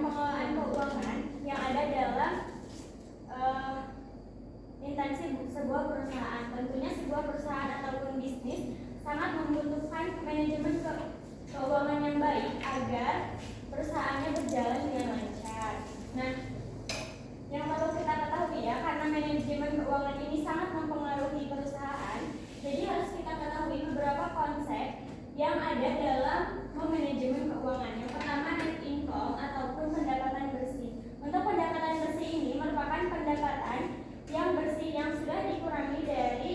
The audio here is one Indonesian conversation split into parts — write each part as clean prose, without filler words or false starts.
pengelolaan keuangan yang ada dalam instansi sebuah perusahaan. Tentunya sebuah perusahaan ataupun bisnis sangat membutuhkan manajemen keuangan yang baik agar perusahaannya berjalan dengan lancar. Nah, yang perlu kita ketahui ya, karena manajemen keuangan ini sangat mempengaruhi perusahaan, jadi harus kita ketahui beberapa konsep yang ada dalam memanajemen keuangan. Yang pertama, net income ataupun pendapatan bersih. Untuk pendapatan bersih ini merupakan pendapatan yang bersih yang sudah dikurangi dari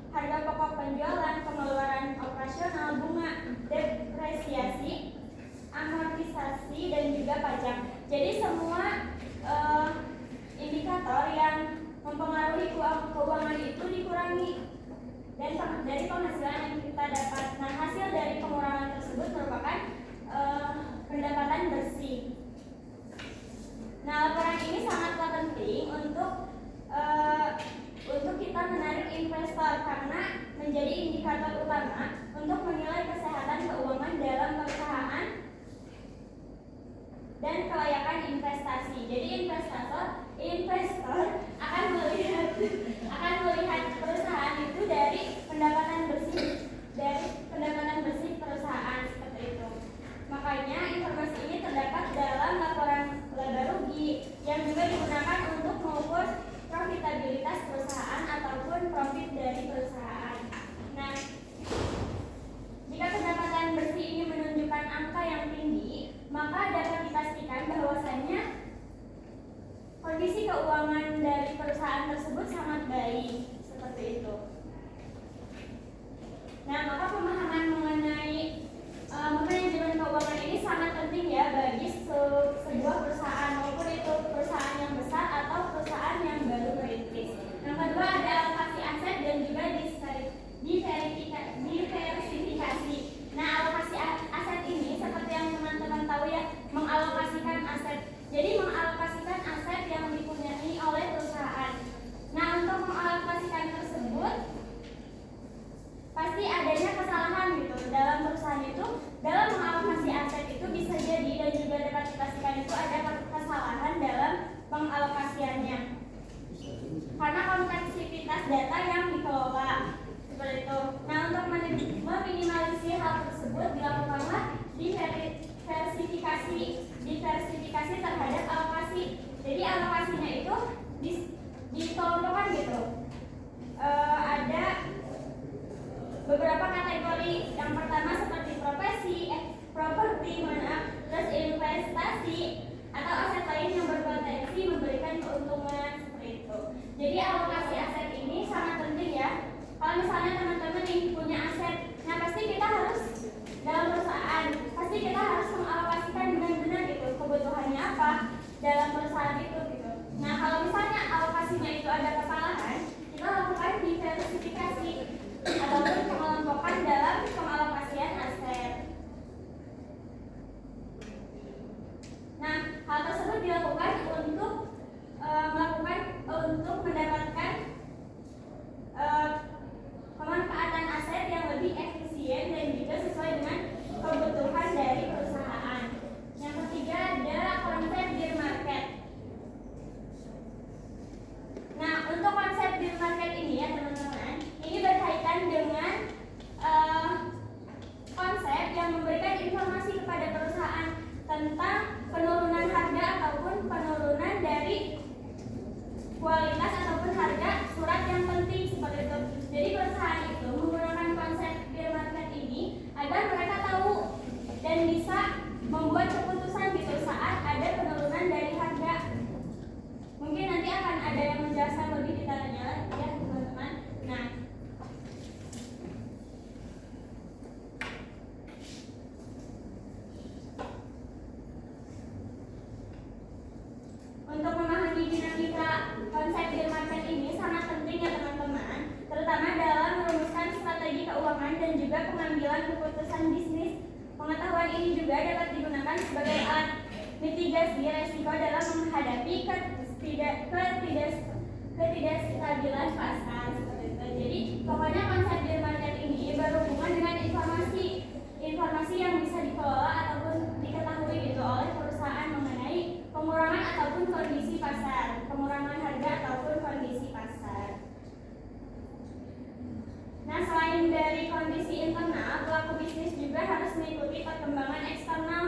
harga pokok penjualan, pengeluaran operasional, bunga, depresiasi, amortisasi, dan juga pajak. Jadi semua indikator yang mempengaruhi keuangan itu dikurangi dan dari penghasilan yang kita dapat. Nah, hasil dari pengurangan tersebut merupakan pendapatan bersih. Nah, laporan ini sangatlah penting untuk kita menarik investor karena menjadi indikator utama untuk menilai kesehatan keuangan dalam perusahaan dan kelayakan investasi. Jadi investor akan melihat perusahaan itu dari pendapatan bersih perusahaan seperti itu. Makanya informasi ini terdapat dalam laporan laba rugi yang juga digunakan untuk mengukur profitabilitas perusahaan ataupun profit dari perusahaan. Nah, jika pendapatan bersih ini menunjukkan angka yang tinggi, maka dapat dipastikan bahwasannya kondisi keuangan dari perusahaan tersebut sangat baik, seperti itu. Nah, maka pemahaman mengenai manajemen keuangan ini sangat penting ya bagi sebuah perusahaan, maupun itu perusahaan yang besar atau perusahaan yang baru merintis. Yang kedua ada alokasi aset dan juga diversifikasi. Nah, alokasi aset ini seperti yang teman-teman tahu ya, mengalokasikan aset. Jadi mengalokasikan aset yang dipunyai oleh perusahaan. Nah, untuk mengalokasikan tersebut pasti adanya kesalahan gitu dalam perusahaan itu. Dalam mengalokasi aset itu bisa jadi dan juga dapat dipastikan itu ada kesalahan dalam pengalokasiannya karena kompleksitas data yang dikelola seperti itu. Nah, untuk meminimalisir hal tersebut dilakukanlah diversifikasi terhadap alokasi. Jadi alokasinya itu dikelompokkan gitu. Ada beberapa kategori. Yang pertama seperti properti, terus investasi atau aset lain yang berpotensi memberikan keuntungan seperti itu. Jadi alokasi aset ini sangat penting ya. Kalau misalnya teman-teman yang punya aset, nah pasti kita harus dalam perusahaan, pasti kita harus mengalokasikan dengan benar gitu kebutuhannya apa dalam perusahaan itu gitu. Nah, kalau misalnya alokasinya itu ada kesalahan, kita lakukan diversifikasi ataupun pengelompokan dalam pengalokasian aset. Nah, hal tersebut dilakukan untuk mendapatkan pemanfaatan aset yang lebih efisien dan juga sesuai dengan kebutuhan dari perusahaan. Yang ketiga ada konsep deal market. Nah, untuk konsep deal market ini ya teman-teman, ini berkaitan dengan konsep yang memberikan informasi kepada perusahaan tentang penurunan harga ataupun penurunan dari kualitas ataupun harga surat yang penting seperti itu. Jadi perusahaan itu menggunakan konsep deal market ini agar mereka tahu dan bisa membuat keputusan gitu saat ada penurunan dari harga. Mungkin nanti akan ada yang menjelaskan lebih detailnya ya teman-teman. Nah, untuk memahami dinamika konsep deal market ini sangat penting ya teman-teman, terutama dalam merumuskan strategi keuangan dan juga pengambilan keputusan bisnis. Pengetahuan ini juga dapat digunakan sebagai alat mitigasi resiko dalam menghadapi ketidakstabilan pasar seperti itu. Jadi pokoknya konsep deal market ini berhubungan dengan informasi perkembangan eksternal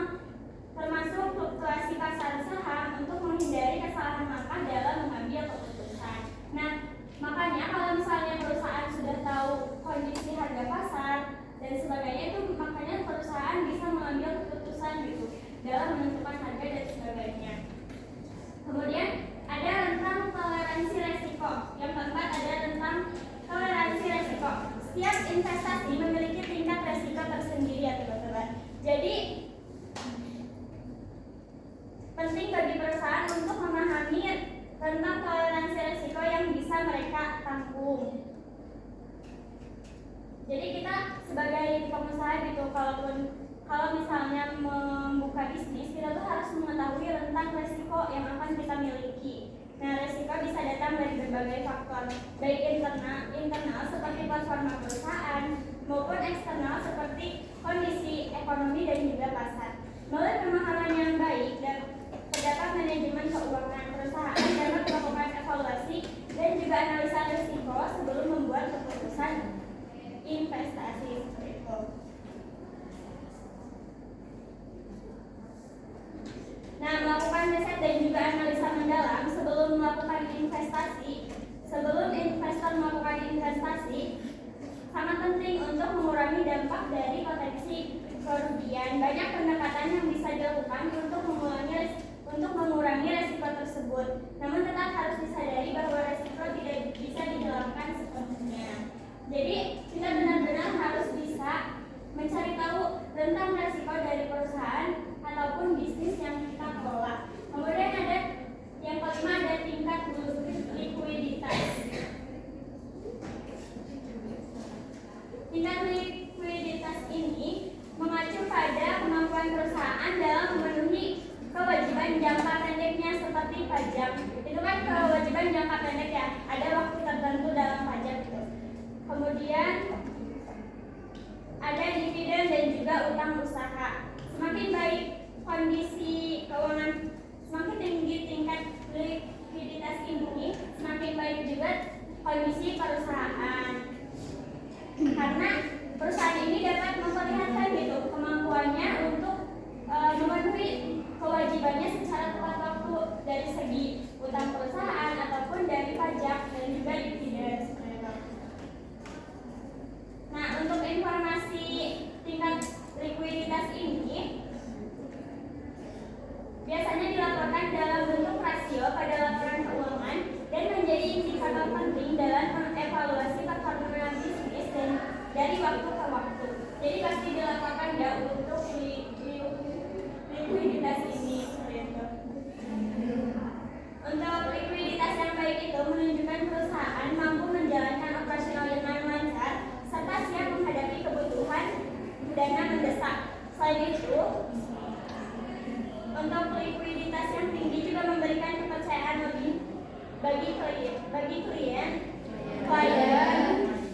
termasuk fluktuasi pasar saham untuk menghindari kesalahan langkah dalam mengambil keputusan. Nah, makanya kalau misalnya perusahaan sudah tahu kondisi harga pasar dan sebagainya, itu makanya perusahaan bisa mengambil keputusan gitu dalam menentukan harga dan sebagainya. Kemudian ada tentang toleransi resiko. Yang keempat ada tentang toleransi resiko. Setiap investasi memiliki tingkat resiko tersendiri ya teman-teman. Jadi penting bagi perusahaan untuk memahami tentang toleransi resiko yang bisa mereka tanggung. Jadi kita sebagai pengusaha gitu, kalau misalnya membuka bisnis, kita tuh harus mengetahui tentang resiko yang akan kita miliki. Nah, resiko bisa datang dari berbagai faktor, baik internal seperti performa perusahaan maupun eksternal seperti kondisi ekonomi dan juga pasar. Melalui pemahaman yang baik dan terdapat manajemen keuangan perusahaan dapat melakukan evaluasi dan juga analisa risiko sebelum membuat keputusan investasi seperti itu. Nah, melakukan riset dan juga analisa mendalam sebelum melakukan investasi, sebelum investor melakukan investasi sangat penting untuk mengurangi dampak dari potensi kerugian. Banyak pendekatan yang bisa dilakukan untuk mengurangi resiko tersebut. Namun tetap harus disadari bahwa resiko tidak bisa dihilangkan sepenuhnya. Jadi kita benar-benar harus bisa mencari tahu tentang resiko dari perusahaan ataupun bisnis yang kita kelola. Kemudian ada yang kelima, ada tingkat likuiditas. Tingkat likuiditas ini mengacu pada kemampuan perusahaan dalam memenuhi kewajiban jangka pendeknya seperti pajak. Itu kan kewajiban jangka pendek ya, ada waktu tertentu dalam pajak itu. Kemudian ada dividen dan juga utang usaha. Semakin baik kondisi keuangan, semakin tinggi tingkat likuiditas ini, semakin baik juga kondisi perusahaan. Karena perusahaan ini dapat memperlihatkan gitu kemampuannya untuk memenuhi kewajibannya secara tepat waktu dari segi utang perusahaan ataupun dari pajak dan juga dividen. Nah, untuk informasi tingkat likuiditas ini biasanya dilaporkan dalam bentuk rasio pada laporan keuangan dan menjadi indikator penting dalam mengevaluasi performa bisnis dan dari waktu ke waktu. Jadi pasti dilaporkan ya untuk likuiditas ini. Untuk likuiditas yang baik itu menunjukkan perusahaan mampu menjalankan operasional dengan lancar serta siap menghadapi kebutuhan dana mendesak. Selain itu, untuk likuiditas yang tinggi juga memberikan kepercayaan lebih bagi klien,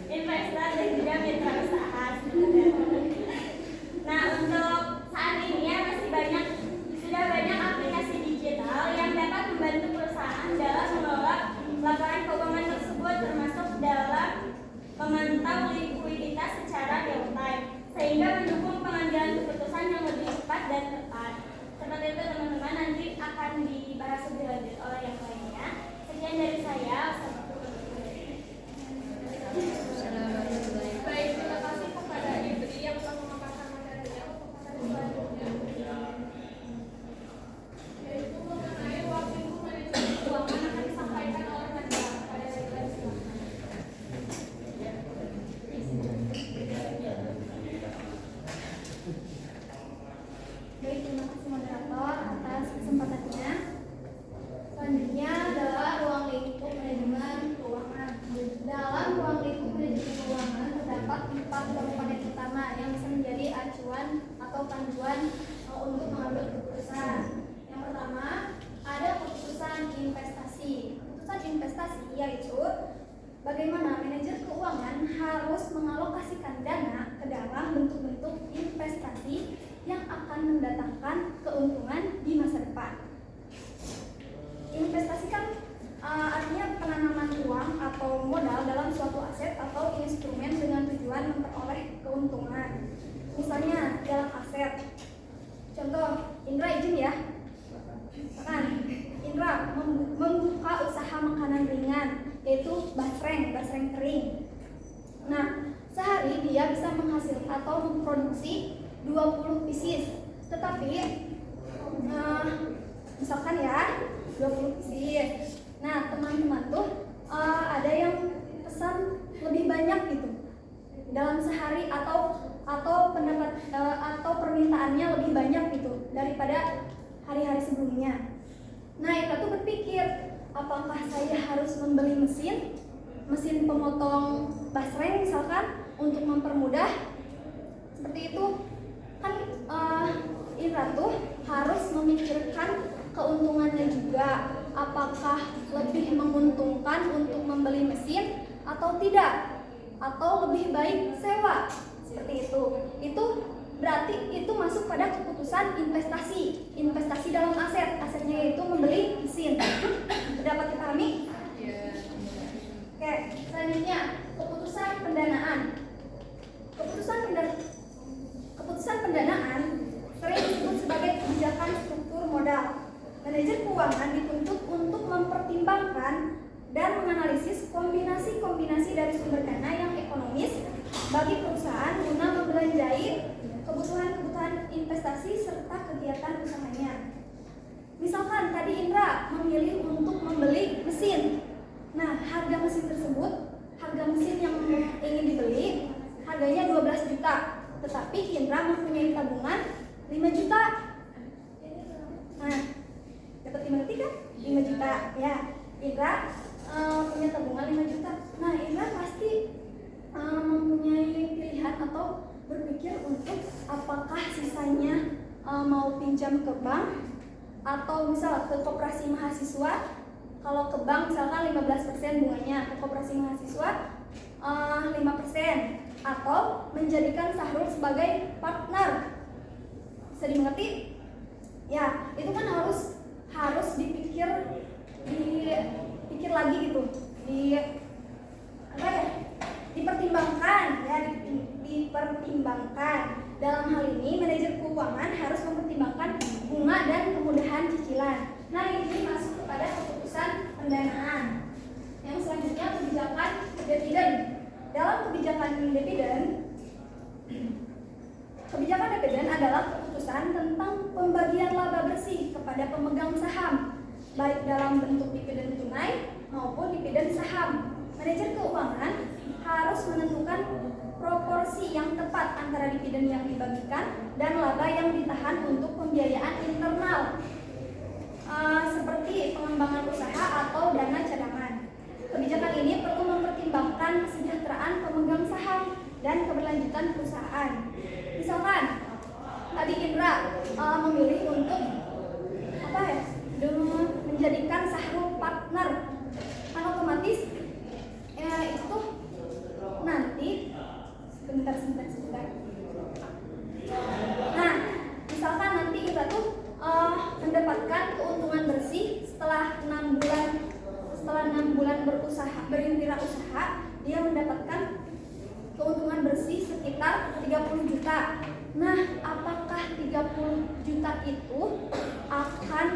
investor dan juga mitra usaha. Nah, untuk saat ini ya sudah banyak aplikasi digital yang dapat membantu perusahaan dalam mengelola laporan keuangan tersebut, termasuk dalam memantau likuiditas secara real time sehingga mendukung pengambilan keputusan yang lebih cepat dan tepat. Seperti itu teman-teman, nanti akan dibahas lebih lanjut oleh yang lainnya. Sekian dari saya. Baik, terima kasih kepada Ibu yang telah memaparkan materinya. Selanjutnya, yaitu mengenai waktu manajemen keuangan akan disampaikan oleh Nadia pada sesi. Baik, terima kasih moderator atas kesempatannya. Selanjutnya adalah ruang lingkup manajemen keuangan. Dalam ruang lingkup manajemen keuangan terdapat 4 komponen utama yang bisa menjadi acuan atau panduan untuk mengambil keputusan. Yang pertama, ada keputusan investasi. Keputusan investasi yaitu bagaimana manajer keuangan harus mengalokasikan dana ke dalam bentuk-bentuk investasi yang akan mendatangkan keuntungan di masa depan. Investasi kan artinya penanaman uang atau modal dalam suatu aset atau instrumen dengan tujuan memperoleh keuntungan. Misalnya dalam aset Contoh, Indra izin ya. Misalkan Indra membuka usaha makanan ringan, yaitu basreng kering. Nah, sehari dia bisa menghasilkan atau memproduksi 20 pieces. Tetapi misalkan ya 20 pieces. Nah, teman-teman tuh ada yang pesan lebih banyak gitu dalam sehari atau pendapat atau permintaannya lebih banyak gitu daripada hari-hari sebelumnya. Nah, Ira tuh berpikir, apakah saya harus membeli mesin pemotong basreng misalkan untuk mempermudah seperti itu. Kan Ira tuh harus memikirkan keuntungannya juga, apakah lebih menguntungkan untuk membeli mesin atau tidak, atau lebih baik sewa seperti itu. Itu berarti itu masuk pada keputusan investasi dalam asetnya yaitu membeli mesin. Dapat dipahami? Oke, selanjutnya keputusan pendanaan. Keputusan pendanaan sering disebut sebagai kebijakan struktur modal. Manajer keuangan dituntut untuk mempertimbangkan dan menganalisis kombinasi-kombinasi dari sumber dana yang ekonomis bagi perusahaan guna membelanjai kebutuhan investasi serta kegiatan usahanya. Misalkan tadi Indra memilih untuk membeli mesin. Nah, harga mesin yang ingin dibeli harganya 12 juta. Tetapi Indra mempunyai tabungan 5 juta. Nah, dapat dimengerti kan? 5 juta. Ya, Indra punya tabungan 5 juta. Nah, Indra pasti mempunyai pilihan atau berpikir untuk apakah sisanya mau pinjam ke bank atau misal ke koperasi mahasiswa. Kalau ke bank misalkan 15% bunganya, ke koperasi mahasiswa 5%, atau menjadikan Sahrul sebagai partner. Bisa dimengerti? Ya, itu kan harus dipikir lagi gitu. Dipertimbangkan. Dalam hal ini manajer keuangan harus mempertimbangkan bunga dan kemudahan cicilan. Nah, ini masuk kepada keputusan pendanaan. Yang selanjutnya kebijakan dividen. Dalam kebijakan dividen adalah keputusan tentang pembagian laba bersih kepada pemegang saham, baik dalam bentuk dividen tunai maupun dividen saham. Manajer keuangan harus menentukan proporsi yang tepat antara dividen yang dibagikan dan laba yang ditahan untuk pembiayaan internal, seperti pengembangan usaha atau dana cadangan. Kebijakan ini perlu mempertimbangkan kesejahteraan pemegang saham dan keberlanjutan perusahaan. Misalkan tadi Indra memilih untuk menjadikan Sahrul partner, kan otomatis itu nanti sebentar. Nah, misalkan nanti kita tuh mendapatkan keuntungan bersih setelah 6 bulan berwirausaha, dia mendapatkan keuntungan bersih sekitar 30 juta. Nah, apakah 30 juta itu akan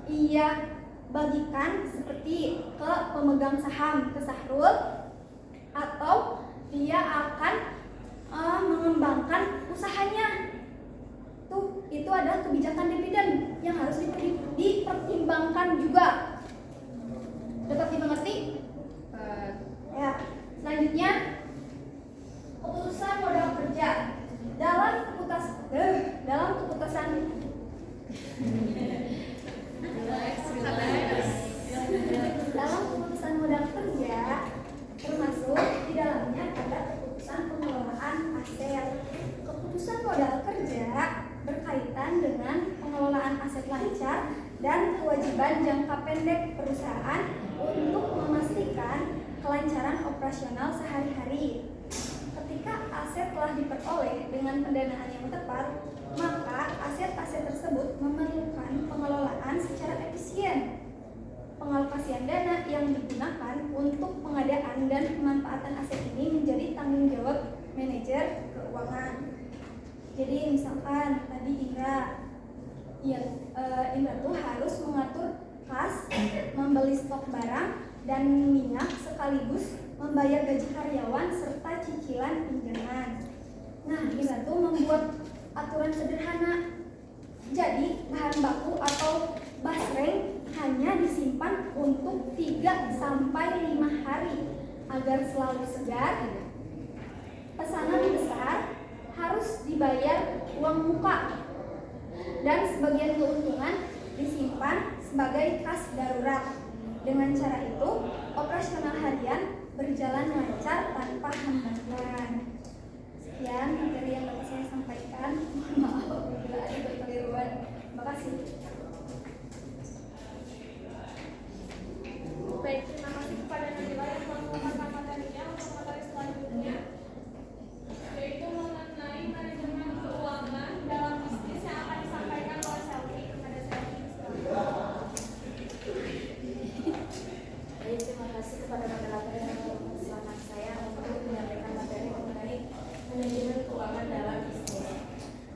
ia bagikan seperti ke pemegang saham, ke Sahrul, atau dia akan mengembangkan usahanya? Itu adalah kebijakan dividen yang harus dipertimbangkan juga. Dapat dimengerti? Ya. Selanjutnya keputusan modal kerja. Dalam keputusan modal kerja termasuk di dalamnya ada keputusan pengelolaan aset. Keputusan modal kerja berkaitan dengan pengelolaan aset lancar dan kewajiban jangka pendek perusahaan untuk memastikan kelancaran operasional sehari-hari. Ketika aset telah diperoleh dengan pendanaan yang tepat, maka aset-aset tersebut memerlukan pengelolaan secara efisien. Pengalokasian dana yang digunakan untuk pengadaan dan pemanfaatan aset ini menjadi tanggung jawab manajer keuangan. Jadi misalkan tadi Indra, ya, Indra tuh harus mengatur kas, membeli stok barang dan minyak sekaligus membayar gaji karyawan serta cicilan pinjaman. Nah, Indra tuh membuat aturan sederhana. Jadi bahan baku atau basreng hanya disimpan untuk 3 sampai 5 hari agar selalu segar. Pesanan besar harus dibayar uang muka dan sebagian keuntungan disimpan sebagai kas darurat. Dengan cara itu, operasional harian berjalan lancar tanpa hambatan. Sekian materi yang dapat saya sampaikan. Mohon maaf apabila ada kekeliruan. Terima kasih. Baik, terima kasih kepada Nabila yang telah memaparkan materinya. Untuk materi selanjutnya, yaitu mengenai manajemen keuangan dalam bisnis yang akan disampaikan oleh Selvi. Kepada Selvi, silakan. Baik, terima kasih kepada moderator yang mempersilahkan saya untuk menyampaikan materi mengenai manajemen keuangan dalam bisnis.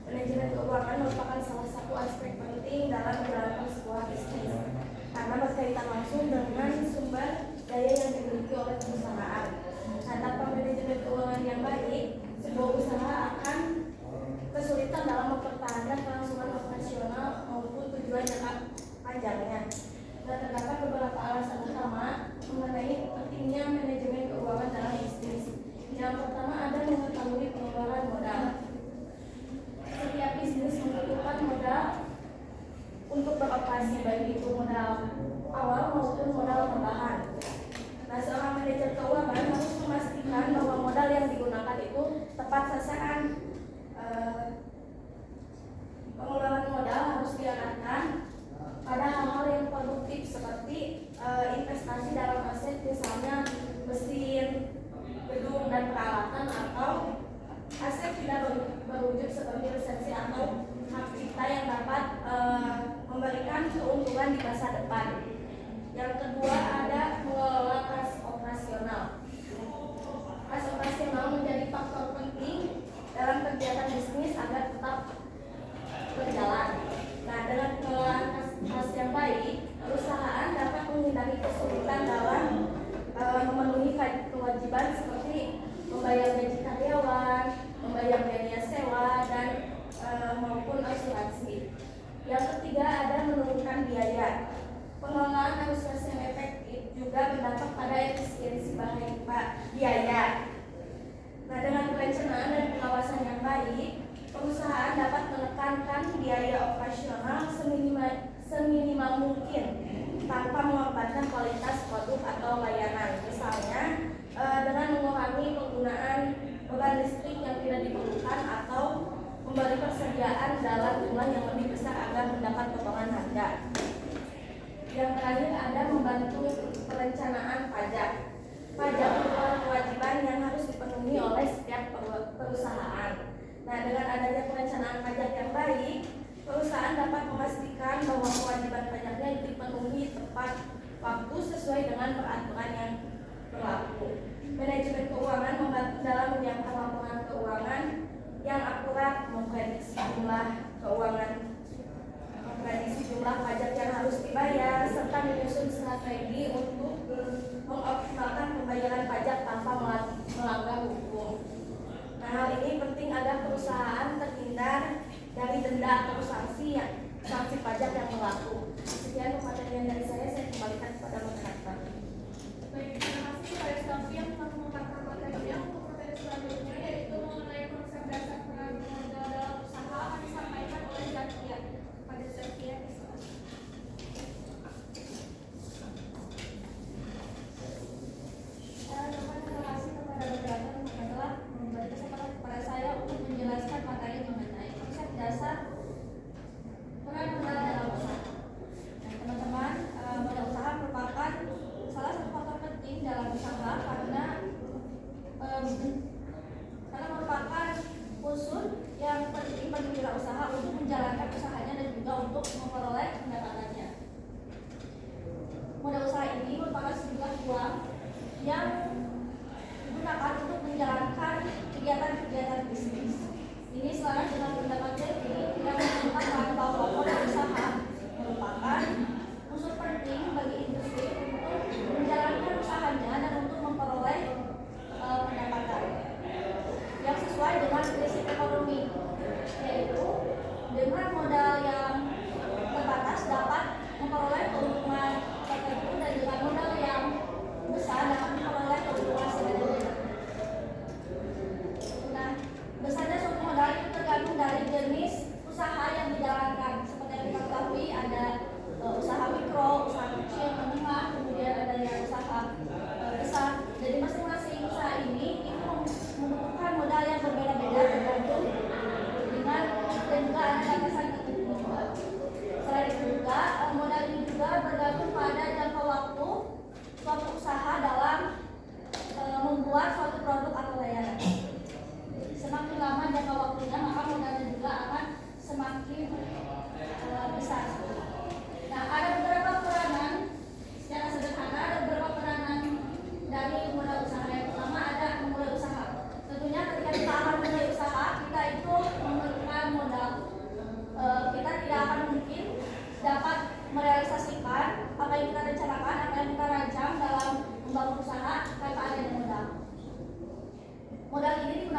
Manajemen keuangan merupakan salah satu aspek penting dalam menjalankan sebuah bisnis karena berkaitan langsung dengan sumber daya yang dimiliki oleh perusahaan. Nah, tanpa manajemen keuangan yang baik, sebuah usaha akan kesulitan dalam mempertahankan kelangsungan operasional maupun tujuan jangka panjangnya. Nah, terdapat beberapa alasan utama mengenai pentingnya manajemen keuangan dalam bisnis. Yang pertama ada mengetahui pengeluaran modal. Setiap bisnis membutuhkan modal untuk beroperasi, baik itu modal awal maupun modal tambahan. Nah, seorang manajer keuangan harus memastikan bahwa modal yang digunakan itu tepat sasaran. Pengeluaran modal harus diarahkan pada hal-hal yang produktif seperti investasi dalam aset, misalnya mesin, gedung dan peralatan, atau aset tidak berwujud seperti lisensi atau hak cipta yang dapat memberikan keuntungan di masa depan. Yang kedua ada mengelola kas operasional. Kas operasional menjadi faktor penting dalam kegiatan bisnis agar tetap berjalan. Nah, dengan pengelolaan kas yang baik, perusahaan dapat menghindari kesulitan dalam memenuhi kewajiban seperti membayar gaji karyawan, membayar biaya sewa, dan maupun asuransi. Yang ketiga ada menurunkan biaya. Pengelolaan arus kas yang efektif juga berdampak pada efisiensi biaya. Nah, dengan perencanaan dan pengawasan yang baik, perusahaan dapat menekankan biaya operasional seminimal mungkin tanpa mengorbankan kualitas produk atau layanan. Misalnya dengan mengurangi penggunaan beban listrik yang tidak diperlukan atau memberi persediaan dalam jumlah yang lebih besar agar mendapat potongan harga. Yang terakhir ada membantu perencanaan pajak. Pajak merupakan kewajiban yang harus dipenuhi oleh setiap perusahaan. Nah, dengan adanya perencanaan pajak yang baik, perusahaan dapat memastikan bahwa kewajiban pajaknya dipenuhi tepat waktu sesuai dengan peraturan yang berlaku. Manajemen keuangan membantu dalam menyiapkan laporan keuangan yang akurat, memprediksi jumlah pajak yang harus dibayar, serta menyusun strategi untuk mengoptimalkan pembayaran pajak tanpa melanggar hukum. Nah, hal ini penting agar perusahaan terhindar dari denda atau sanksi pajak yang berlaku. Sekian pematerian dari saya kembalikan kepada moderator. Baik, terima kasih kepada Selvi yang telah memaparkan materinya. Untuk materi selanjutnya yaitu mengenai konsep dasar penanaman modal dalam usaha akan disampaikan oleh Zakia. Pada Zakia, terima kasih kepada moderator yang telah memberi kesempatan kepada saya untuk menjelaskan materi mengenai konsep dasar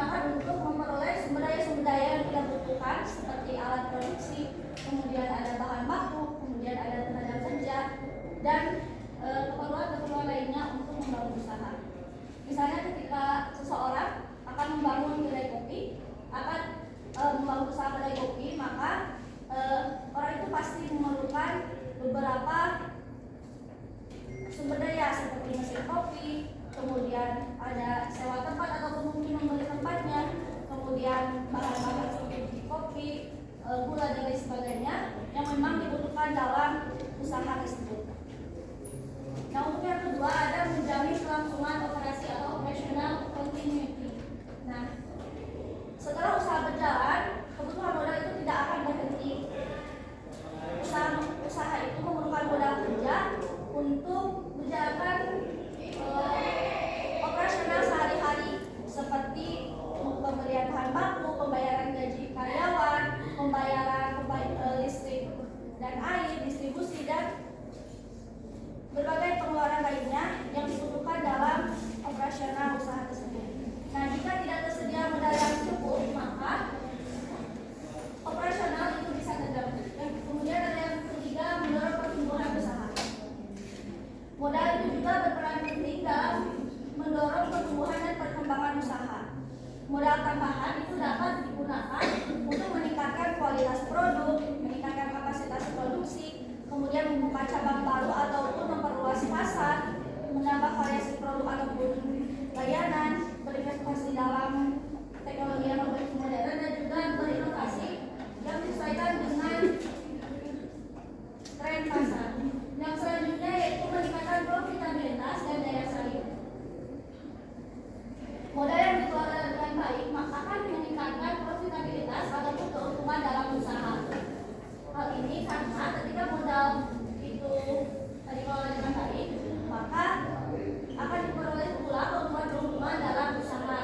digunakan untuk memperoleh sumber daya yang kita butuhkan seperti alat produksi, kemudian ada bahan baku, kemudian ada tenaga kerja, dan keperluan-keperluan lainnya untuk membangun usaha. Misalnya ketika seseorang akan membangun kedai kopi, akan membangun usaha kedai kopi, maka orang itu pasti memerlukan beberapa sumber daya seperti mesin kopi, kemudian ada sewa tempat ataupun mungkin membeli tempatnya, kemudian bahan-bahan seperti biji kopi, gula dan lain sebagainya yang memang dibutuhkan dalam usaha tersebut. Nah, untuk yang kedua ada menjamin kelangsungan operasi atau operational continuity. Nah, setelah usaha berjalan, kebutuhan modal itu tidak akan berhenti. Usaha itu memerlukan modal kerja untuk menjalankan operasional sehari-hari seperti pembelian bahan baku, pembayaran gaji karyawan, pembayaran listrik dan air, distribusi dan berbagai pengeluaran lainnya yang dibutuhkan dalam operasional usaha tersebut. Nah, jika tidak tersedia modal yang cukup, maka operasional itu bisa terganggu. Kemudian ada yang ketiga, mendorong pertumbuhan usaha. Modal itu juga berperan penting dalam mendorong pertumbuhan dan perkembangan usaha. Modal tambahan itu dapat digunakan untuk meningkatkan kualitas produk, meningkatkan kapasitas produksi, kemudian membuka cabang baru ataupun memperluas pasar, menambah variasi produk ataupun layanan, berinvestasi dalam teknologi yang lebih modern dan juga berinovasi yang disesuaikan dengan tren pasar. Yang selanjutnya yaitu meningkatkan profitabilitas dan daya saing. Modal yang dikelola dengan baik akan meningkatkan profitabilitas ataupun keuntungan dalam usaha. Hal ini karena ketika modal itu dikelola dengan baik, maka akan diperoleh pula keuntungan dalam usaha.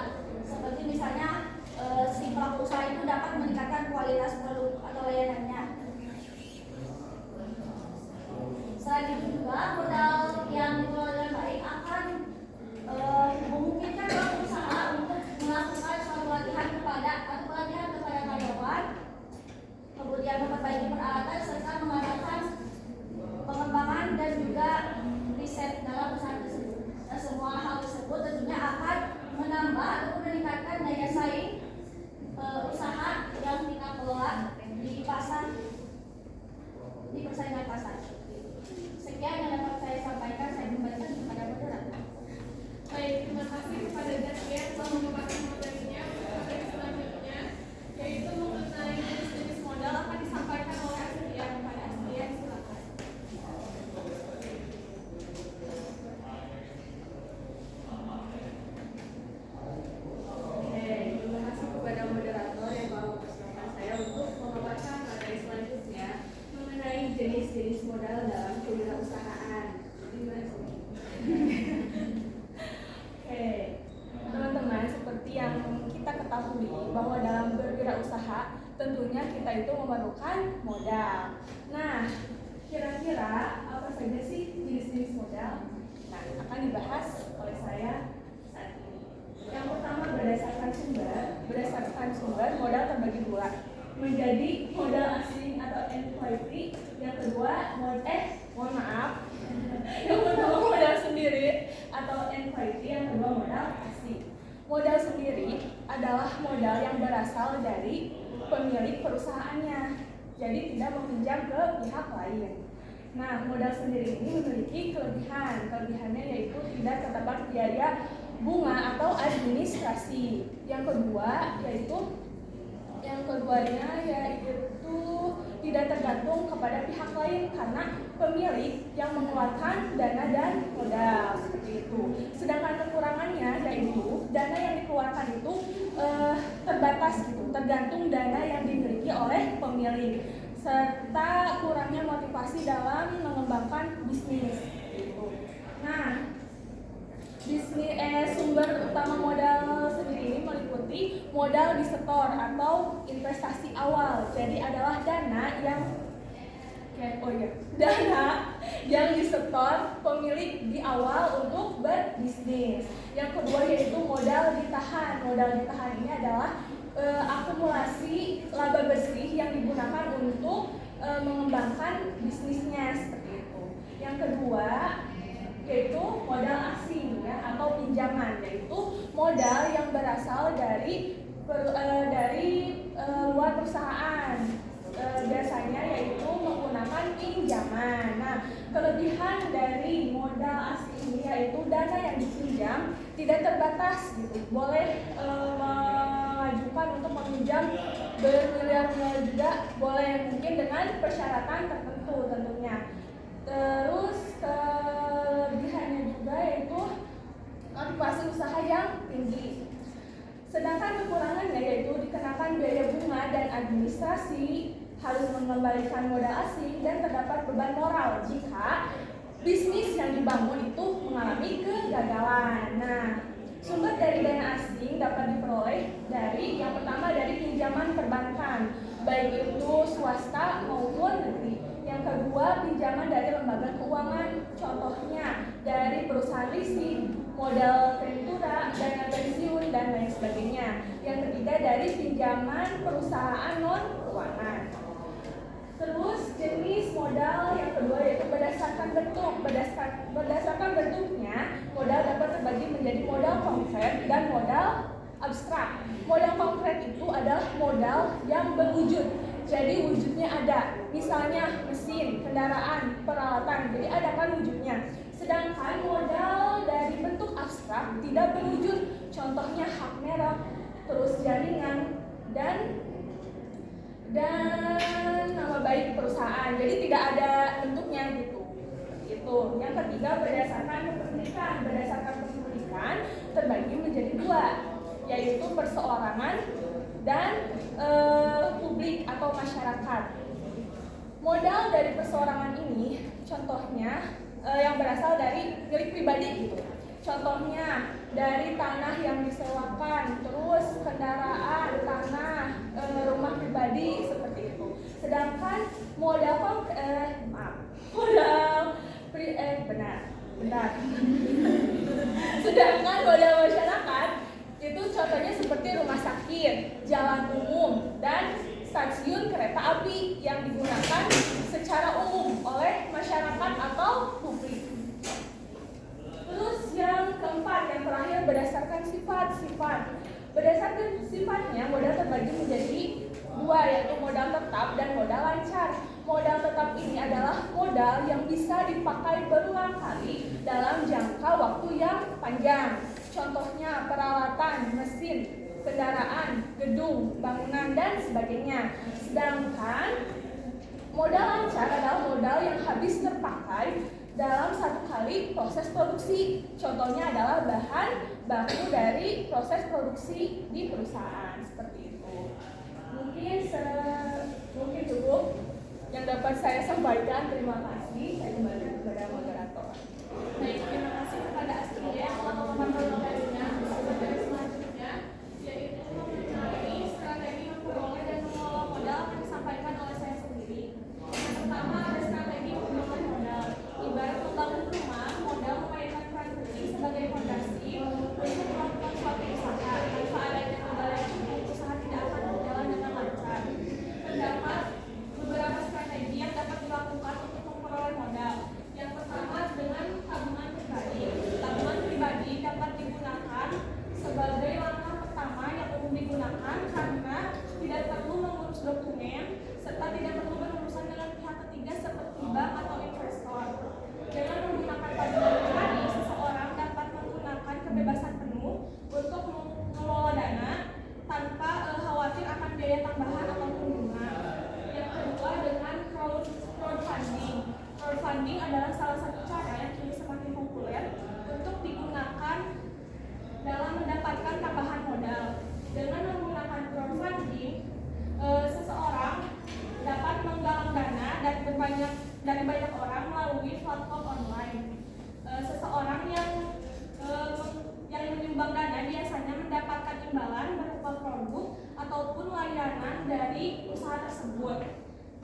Seperti misalnya si pelaku usaha itu dapat meningkatkan kualitas produk atau layanannya. Selain itu juga modal yang dikelola dengan baik akan memungkinkan pelaku usaha untuk melakukan suatu pelatihan kepada karyawan, kemudian memperbaiki peralatan serta mengadakan pengembangan dan juga riset dalam usaha tersebut. Nah, semua hal tersebut tentunya akan menambah ataupun meningkatkan daya saing usaha yang kita kelola di pasar, di persaingan pasar. Sekian yang dapat saya sampaikan, saya kembalikan kepada moderator. Baik, terima kasih kepada Jasmine telah mengembangkan materinya. Materi selanjutnya yaitu mengenai jenis-jenis modal akan disampaikan oleh Astia. Kepada Astia, silakan. Oke, terima kasih kepada moderator yang telah mempersilahkan saya untuk memaparkan materi selanjutnya mengenai jenis-jenis modal dalam kewirausahaan. Oke, teman-teman, seperti yang kita ketahui bahwa dalam berwirausaha tentunya kita itu memerlukan modal. Nah, kira-kira apa saja sih jenis-jenis modal? Nah, akan dibahas oleh saya saat ini. Yang pertama berdasarkan sumber modal terbagi dua menjadi modal asing atau NPWP. Yang kedua yang pertama modal sendiri atau NPWP, yang kedua modal asing. Modal sendiri adalah modal yang berasal dari pemilik perusahaannya, jadi tidak meminjam ke pihak lain. Nah, modal sendiri ini memiliki kelebihannya yaitu tidak terdapat biaya bunga atau administrasi. Yang keduanya yaitu tidak tergantung kepada pihak lain karena pemilik yang mengeluarkan dana dan modal, seperti itu. Sedangkan kekurangannya yaitu dana yang dikeluarkan itu terbatas gitu, tergantung dana yang dimiliki oleh pemilik, serta kurangnya motivasi dalam mengembangkan bisnis. Gitu. Nah, sumber utama modal sendiri ini meliputi modal disetor atau investasi awal. Jadi adalah dana yang disetor pemilik di awal untuk berbisnis. Yang kedua yaitu modal ditahan. Modal ditahan ini adalah akumulasi laba bersih yang digunakan untuk mengembangkan bisnisnya seperti itu. Yang kedua yaitu modal asing ya, atau pinjaman, yaitu modal yang berasal dari luar perusahaan. Biasanya yaitu menggunakan pinjaman. Nah, kelebihan dari modal asing ini yaitu dana yang dipinjam tidak terbatas gitu. Boleh mengajukan untuk meminjam bermiliar-miliar juga, boleh mungkin dengan persyaratan tertentu tentunya. Terus kelebihannya juga yaitu motivasi usaha yang tinggi. Sedangkan kekurangannya yaitu dikenakan biaya bunga dan administrasi, harus mengembalikan modal asing, dan terdapat beban moral jika bisnis yang dibangun itu mengalami kegagalan. Nah, sumber dari dana asing dapat diperoleh dari yang pertama dari pinjaman perbankan, baik itu swasta maupun negeri. Yang kedua, pinjaman dari lembaga keuangan, contohnya dari perusahaan leasing, modal ventura, dana pensiun, dan lain sebagainya. Yang ketiga, dari pinjaman perusahaan non-keuangan. Terus jenis modal yang kedua yaitu berdasarkan bentuk. Berdasarkan bentuknya, modal dapat terbagi menjadi modal konkret dan modal abstrak. Modal konkret itu adalah modal yang berwujud. Jadi wujudnya ada, misalnya mesin, kendaraan, peralatan, jadi ada kan wujudnya. Sedangkan modal dari bentuk abstrak tidak berwujud, contohnya hak merek, terus jaringan, dan nama baik perusahaan. Jadi tidak ada bentuknya gitu. Itu. Yang ketiga berdasarkan kepemilikan. Berdasarkan kepemilikan terbagi menjadi dua, yaitu perseorangan dan publik atau masyarakat. Modal dari perseorangan ini contohnya yang berasal dari milik pribadi gitu. Contohnya dari tanah yang disewakan, terus kendaraan, tanah, rumah pribadi seperti itu. Sedangkan modal Sedangkan modal masyarakat itu contohnya seperti rumah sakit, jalan umum, dan stasiun kereta api yang digunakan secara umum oleh masyarakat atau publik. Terus yang keempat, yang terakhir berdasarkan sifat. Berdasarkan sifatnya, modal terbagi menjadi dua, yaitu modal tetap dan modal lancar. Modal tetap ini adalah modal yang bisa dipakai berulang kali dalam jangka waktu yang panjang. Contohnya peralatan, mesin, kendaraan, gedung, bangunan, dan sebagainya. Sedangkan modal lancar adalah modal yang habis terpakai dalam satu kali proses produksi. Contohnya adalah bahan baku dari proses produksi di perusahaan seperti itu. Mungkin cukup yang dapat saya sampaikan. Terima kasih. Saya kembali kepada moderator. Baik, terima kasih kepada Astrid ya telah materinya. Selanjutnya yaitu mengenai strategi memperoleh dan mengelola modal akan disampaikan oleh saya sendiri. Yang pertama ada strategi memperoleh modal. Ibarat membangun rumah, modal memainkan peran penting sebagai fondasi untuk melakukan suatu usaha. Tanpa adanya modal yang cukup, usaha tidak akan berjalan dengan lancar. Terdapat beberapa strategi yang dapat dilakukan untuk memperoleh modal. Yang pertama dengan tabungan pribadi. Tabungan pribadi dapat digunakan sebagai langkah pertama yang umum digunakan karena tidak perlu mengurus dokumen serta tidak perlu berurusan dengan pihak ketiga seperti bank atau investor. Dengan menggunakan tabungan pribadi, seseorang dapat menggunakan kebebasan penuh untuk mengelola dana tanpa khawatir akan biaya tambahan ataupun bunga. Yang kedua dengan crowdfunding. Crowdfunding adalah salah satu cara yang kini semakin populer untuk digunakan dalam mendapatkan tambahan modal. Dengan menggunakan crowdfunding, seseorang dapat menggalang dana dari banyak orang melalui platform online. Seseorang yang menyumbang dana biasanya mendapatkan imbalan berupa produk ataupun layanan dari usaha tersebut.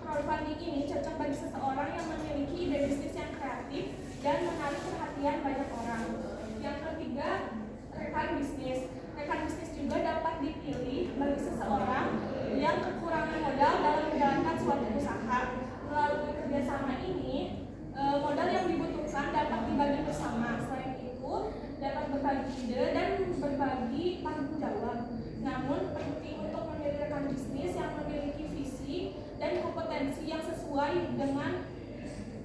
Crowdfunding ini cocok bagi seseorang yang memiliki ide bisnis yang kreatif dan menarik perhatian banyak orang. Yang ketiga, bisnis. Rekan bisnis juga dapat dipilih bagi seseorang yang kekurangan modal dalam menjalankan suatu usaha. Melalui kerjasama ini, modal yang dibutuhkan dapat dibagi bersama. Selain itu, dapat berbagi ide dan berbagi tanggung jawab. Namun, penting untuk memilih rekan bisnis yang memiliki visi dan kompetensi yang sesuai dengan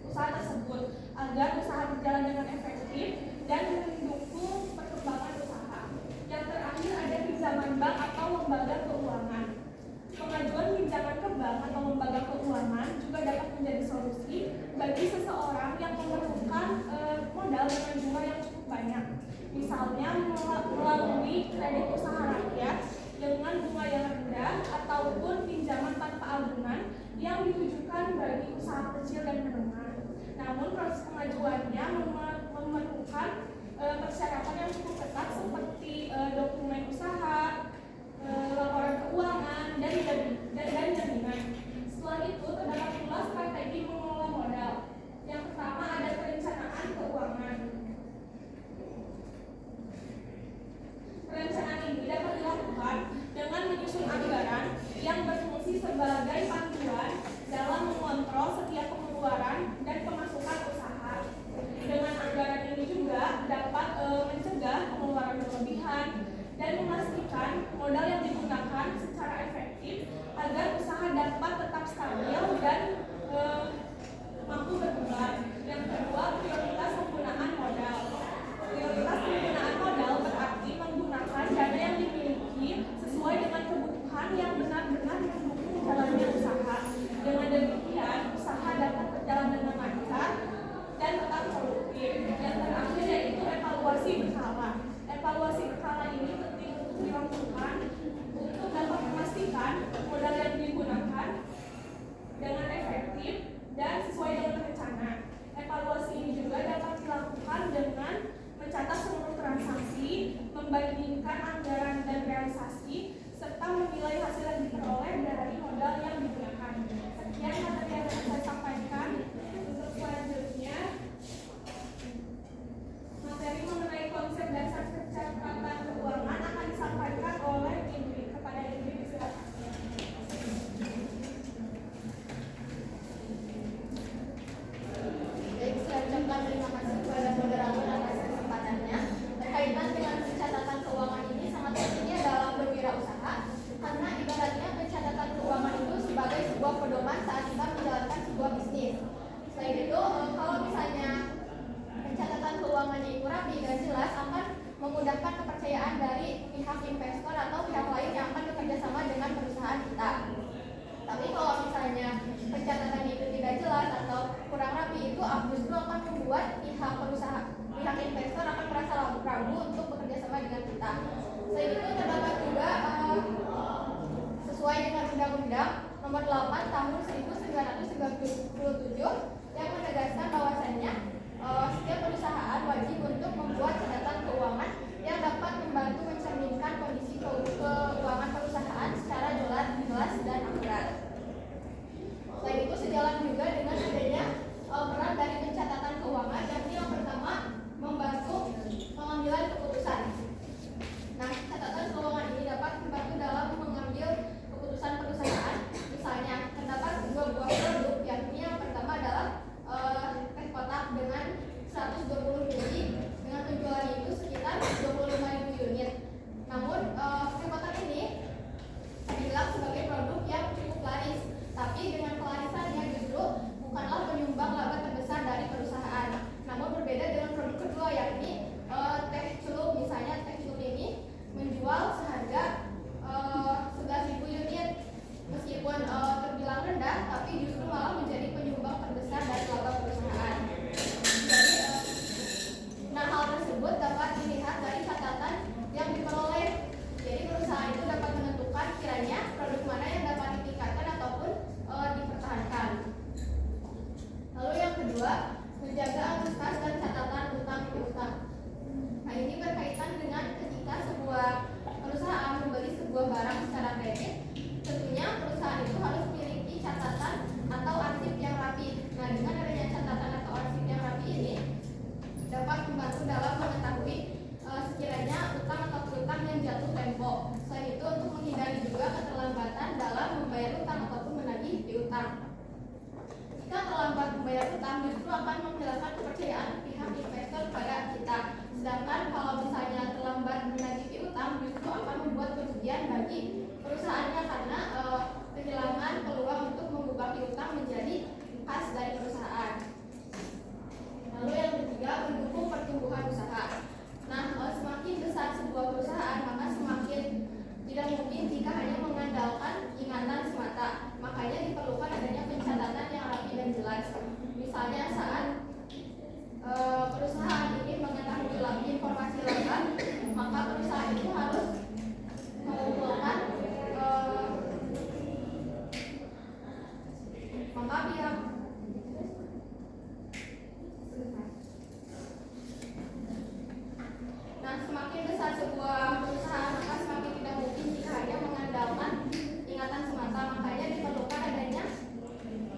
usaha tersebut agar usaha berjalan dengan efektif dan mendukung perkembangan usaha. Yang terakhir ada pinjaman bank atau lembaga keuangan. Pengajuan pinjaman ke bank atau lembaga keuangan juga dapat menjadi solusi bagi seseorang yang memerlukan modal dengan jumlah yang cukup banyak. Misalnya melalui kredit usaha rakyat dengan bunga yang rendah ataupun pinjaman tanpa agunan yang ditujukan bagi usaha kecil dan menengah. Namun proses pengajuannya memerlukan persyaratan yang cukup ketat seperti dokumen usaha, laporan keuangan, dan jaminan. Setelah itu terdapat pula strategi mengelola modal. Yang pertama ada perencanaan keuangan. Perencanaan ini dapat dilakukan dengan menyusun anggaran yang berfungsi sebagai panduan dalam mengontrol setiap pengeluaran dan pemasukan usaha. Dengan anggaran ini juga dapat mencegah akan menghilangkan kepercayaan pihak investor pada kita. Sedangkan kalau misalnya terlambat menagih piutang justru akan membuat kerugian bagi perusahaannya karena kehilangan peluang untuk mengubah piutang menjadi kas dari perusahaan. Lalu yang ketiga, mendukung pertumbuhan usaha. Nah, semakin besar sebuah perusahaan, maka semakin tidak mungkin jika hanya mengandalkan ingatan semata. Makanya diperlukan adanya pencatatan yang rapi dan jelas. Misalnya saat perusahaan ingin mengetahui lagi informasi lengkap, maka perusahaan itu harus mengumpulkan maka pihak Nah, semakin besar sebuah perusahaan, maka semakin tidak mungkin jika hanya mengandalkan ingatan semata. Makanya diperlukan adanya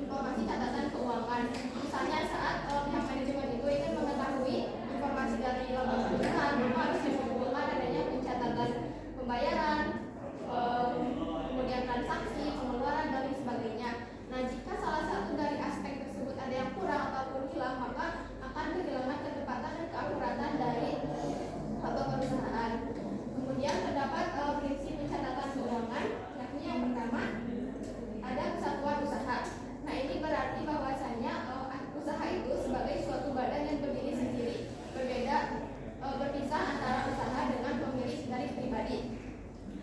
informasi catatan keuangan. Misalnya saat pihak manajemen itu ingin mengetahui informasi dari laba perusahaan, maka harus mengumpulkan adanya pencatatan pembayaran, kemudian transaksi, pengeluaran, dan lain sebagainya. Nah, jika salah satu dari aspek tersebut ada yang kurang ataupun hilang, maka akan kehilangan ketepatan dan keakuratan dari laba perusahaan. Kemudian terdapat prinsip pencatatan keuangan, yakni yang pertama ada kesatuan usaha. Nah, ini berarti bahwasanya usaha itu sebagai suatu badan yang berdiri sendiri, berpisah antara usaha dengan pemilik dari pribadi.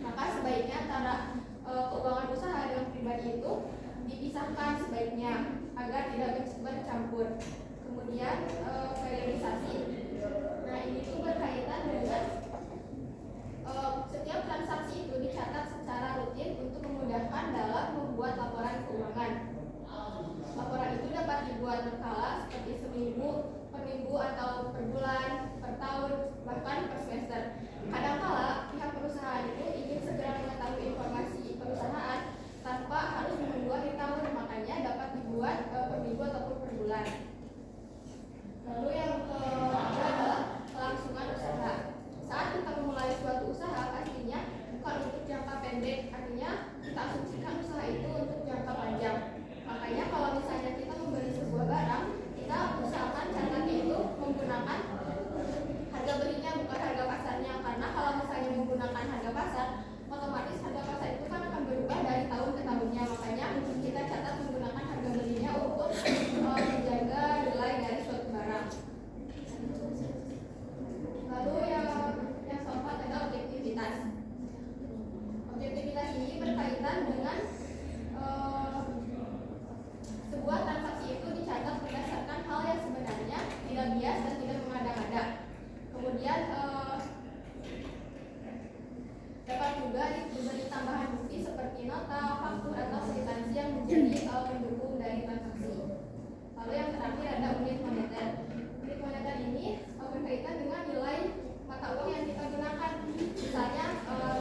Maka sebaiknya antara keuangan usaha dengan pribadi itu dipisahkan sebaiknya agar tidak bercampur. Kemudian periodisasi. Nah, ini tuh berkaitan dengan setiap transaksi itu dicatat secara rutin untuk memudahkan dalam membuat laporan keuangan. Laporan itu dapat dibuat berkala seperti seminggu, per minggu, atau per bulan, per tahun, bahkan per semester. Kadangkala pihak perusahaan itu ingin segera mengetahui informasi perusahaan tanpa harus menunggu akhir tahun, makanya dapat dibuat per minggu ataupun per bulan. Lalu yang kedua adalah kelangsungan usaha. Saat kita memulai suatu usaha, pastinya bukan untuk jangka pendek, artinya kita asumsikan usaha itu untuk jangka panjang. Makanya kalau misalnya kita membeli sebuah barang, kita usahakan catatnya itu menggunakan harga belinya bukan harga pasarnya, karena kalau misalnya menggunakan harga pasar, otomatis harga pasar itu kan akan berubah dari tahun ke tahunnya. Makanya kita catat menggunakan harga belinya untuk menjaga nilai dari suatu barang. Lalu yang keempat adalah objektivitas. Objektivitas ini berkaitan dengan sebuah transaksi itu dicatat berdasarkan hal yang sebenarnya, tidak bias dan tidak mengada-ngada. Kemudian dapat juga diberi tambahan bukti seperti nota, faktur, atau kwitansi yang menjadi pendukung dari transaksi. Lalu yang terakhir ada unit moneter. Unit moneter ini berkaitan dengan nilai mata uang yang kita gunakan. Misalnya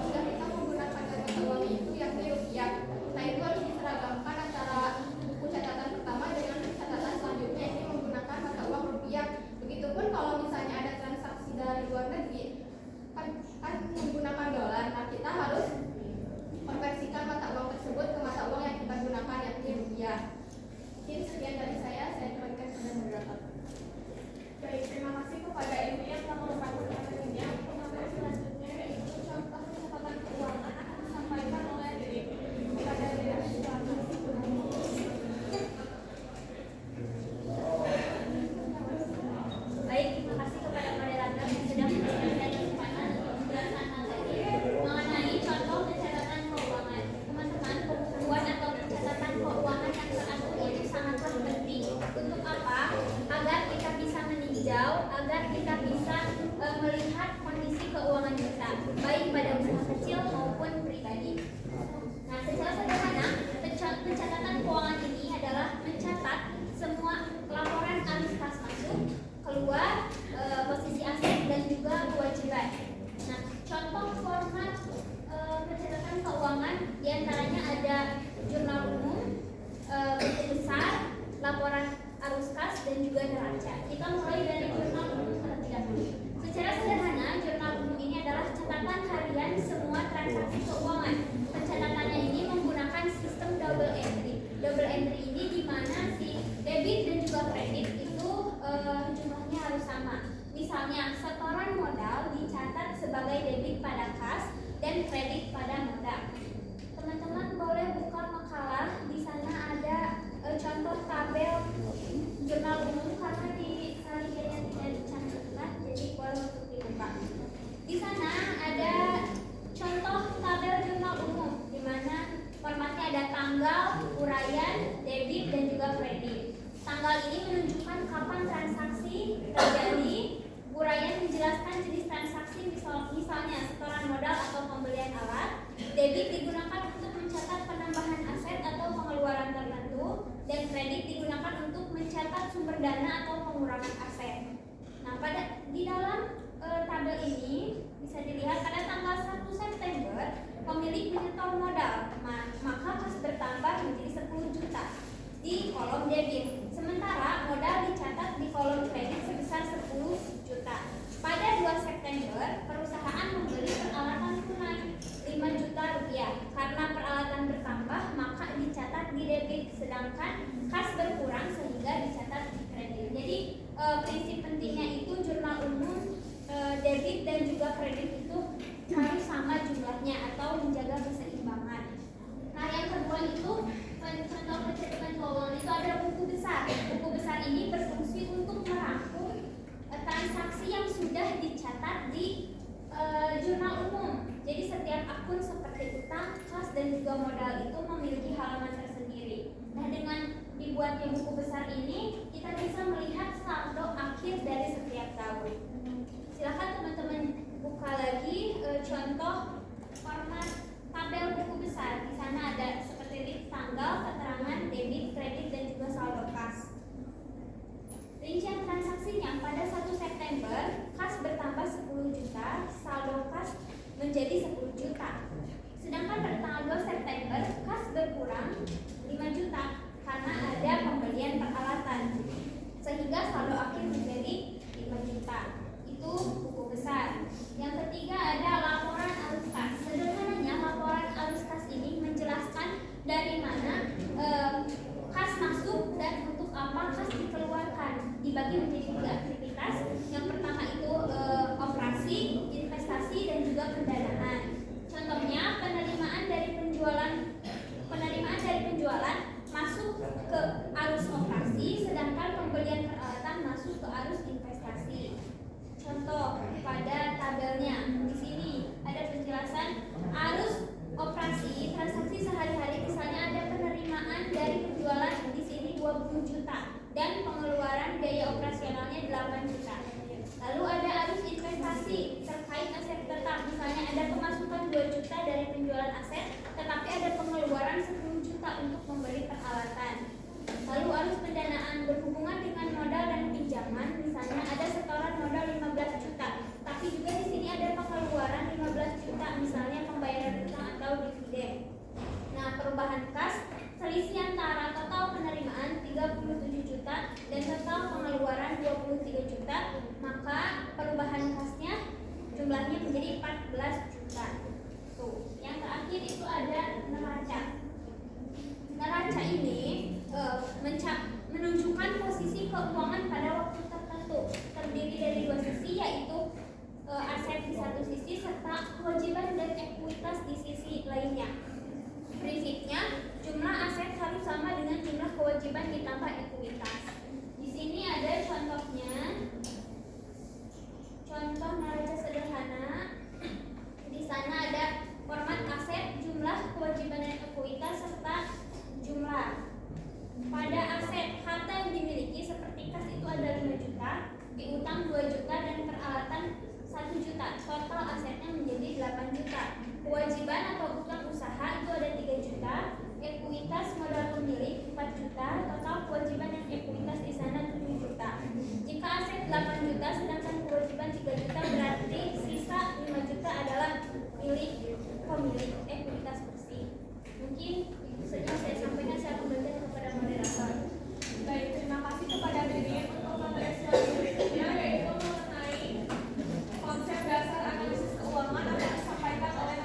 jika kita menggunakan mata uang itu yakni rupiah, nah itu harus diseragamkan antara buku catatan pertama dengan catatan selanjutnya ini menggunakan mata uang rupiah. Begitupun kalau misalnya ada transaksi dari luar negeri kan menggunakan dolar, nah kita harus konversikan mata uang tersebut ke mata uang yang kita gunakan yakni debit pada kas dan kredit pada modal. Teman-teman boleh buka makalah, di sana ada contoh tabel jurnal umum karena di salingernya tidak dicantumkan, jadi boleh untuk dibuka. Di sana ada contoh tabel jurnal umum di mana formatnya ada tanggal, uraian, debit dan juga kredit. Tanggal ini menunjukkan kapan transaksi terjadi. Uraian menjelaskan jenis transaksi, misalnya setoran modal atau pembelian alat. Debit digunakan untuk mencatat penambahan aset atau pengeluaran tertentu, dan kredit digunakan untuk mencatat sumber dana atau pengurangan aset. Nah, di dalam tabel ini bisa dilihat pada tanggal 1 September pemilik menyetor modal, maka kas bertambah menjadi 10 juta di kolom debit. Sementara modal dicatat di kolom kredit sebesar 10 juta. Pada 2 September, perusahaan membeli peralatan tunai 5 juta rupiah. Karena peralatan bertambah, maka dicatat di debit, sedangkan kas berkurang sehingga dicatat di kredit. Jadi prinsip pentingnya itu jurnal umum, debit dan juga kredit itu harus sama jumlahnya atau menjaga keseimbangan. Nah, yang kedua itu contoh perhitungan keuangan itu ada buku besar. Buku besar ini berfungsi untuk merangkum transaksi yang sudah dicatat di jurnal umum. Jadi setiap akun seperti utang, kas dan juga modal itu memiliki halaman tersendiri. Nah, dengan dibuatnya buku besar ini, kita bisa melihat saldo akhir dari setiap tahun. Silakan teman-teman buka lagi contoh format tabel buku besar. Di sana ada seperti ini tanggal, keterangan, debit, kredit dan juga saldo kas. Rincian transaksinya pada 1 September kas bertambah 10 juta, saldo kas menjadi 10 juta. Sedangkan pada tanggal 2 September kas berkurang 5 juta karena ada pembelian peralatan, sehingga saldo akhir menjadi 5 juta. Itu buku besar. Yang ketiga ada laporan arus kas. Sederhananya laporan arus kas ini menjelaskan dari mana kas masuk dan untuk apa kas dikeluarkan. Dibagi menjadi 3 aktivitas. Yang pertama itu operasi, investasi dan juga pendanaan. Contohnya penerimaan dari penjualan masuk ke arus operasi, sedangkan pembelian peralatan masuk ke arus investasi. Contoh pada tabelnya di sini ada penjelasan arus operasi transaksi sehari-hari, misalnya ada penerimaan dari penjualan di sini 20 juta dan pengeluaran biaya operasionalnya 8 juta. Lalu ada arus investasi terkait aset tetap, misalnya ada pemasukan 2 juta dari penjualan aset, tetapi ada pengeluaran 10 juta untuk membeli peralatan. Lalu arus pendanaan berhubungan dengan modal dan pinjaman, misalnya ada setoran modal 15 juta, tapi juga di sini ada pengeluaran 15 juta, misalnya pembayaran utang atau dividen. Nah, perubahan kas, selisih antara total penerimaan 37 juta dan total pengeluaran 23 juta, maka perubahan kasnya jumlahnya menjadi 14 juta. Tuh, yang terakhir itu ada neraca. Neraca ini menunjukkan posisi keuangan pada waktu tertentu, terdiri dari 2 sisi, yaitu aset di satu sisi serta kewajiban dan ekuitas di sisi lainnya. Prinsipnya, jumlah aset harus sama dengan jumlah kewajiban ditambah ekuitas. Di sini ada contohnya, contoh neraca sederhana. Di sana ada format aset, jumlah kewajiban dan ekuitas serta jumlah. Pada aset, harta yang dimiliki seperti kas itu ada 5 juta, piutang 2 juta dan peralatan 1 juta. Total asetnya menjadi 8 juta. Kewajiban atau utang usaha itu ada 3 juta, ekuitas modal pemilik 4 juta, total kewajiban dan ekuitas di sana 7 juta. Jika aset 8 juta sedangkan kewajiban 3 juta, berarti sisa 5 juta adalah milik pemilik, ekuitas bersih. Mungkin itu saja saya sampaikan, saya kembalikan kepada moderator. Baik, terima kasih kepada Dede untuk materi selanjutnya, yaitu mengenai konsep dasar analisis keuangan akan disampaikan oleh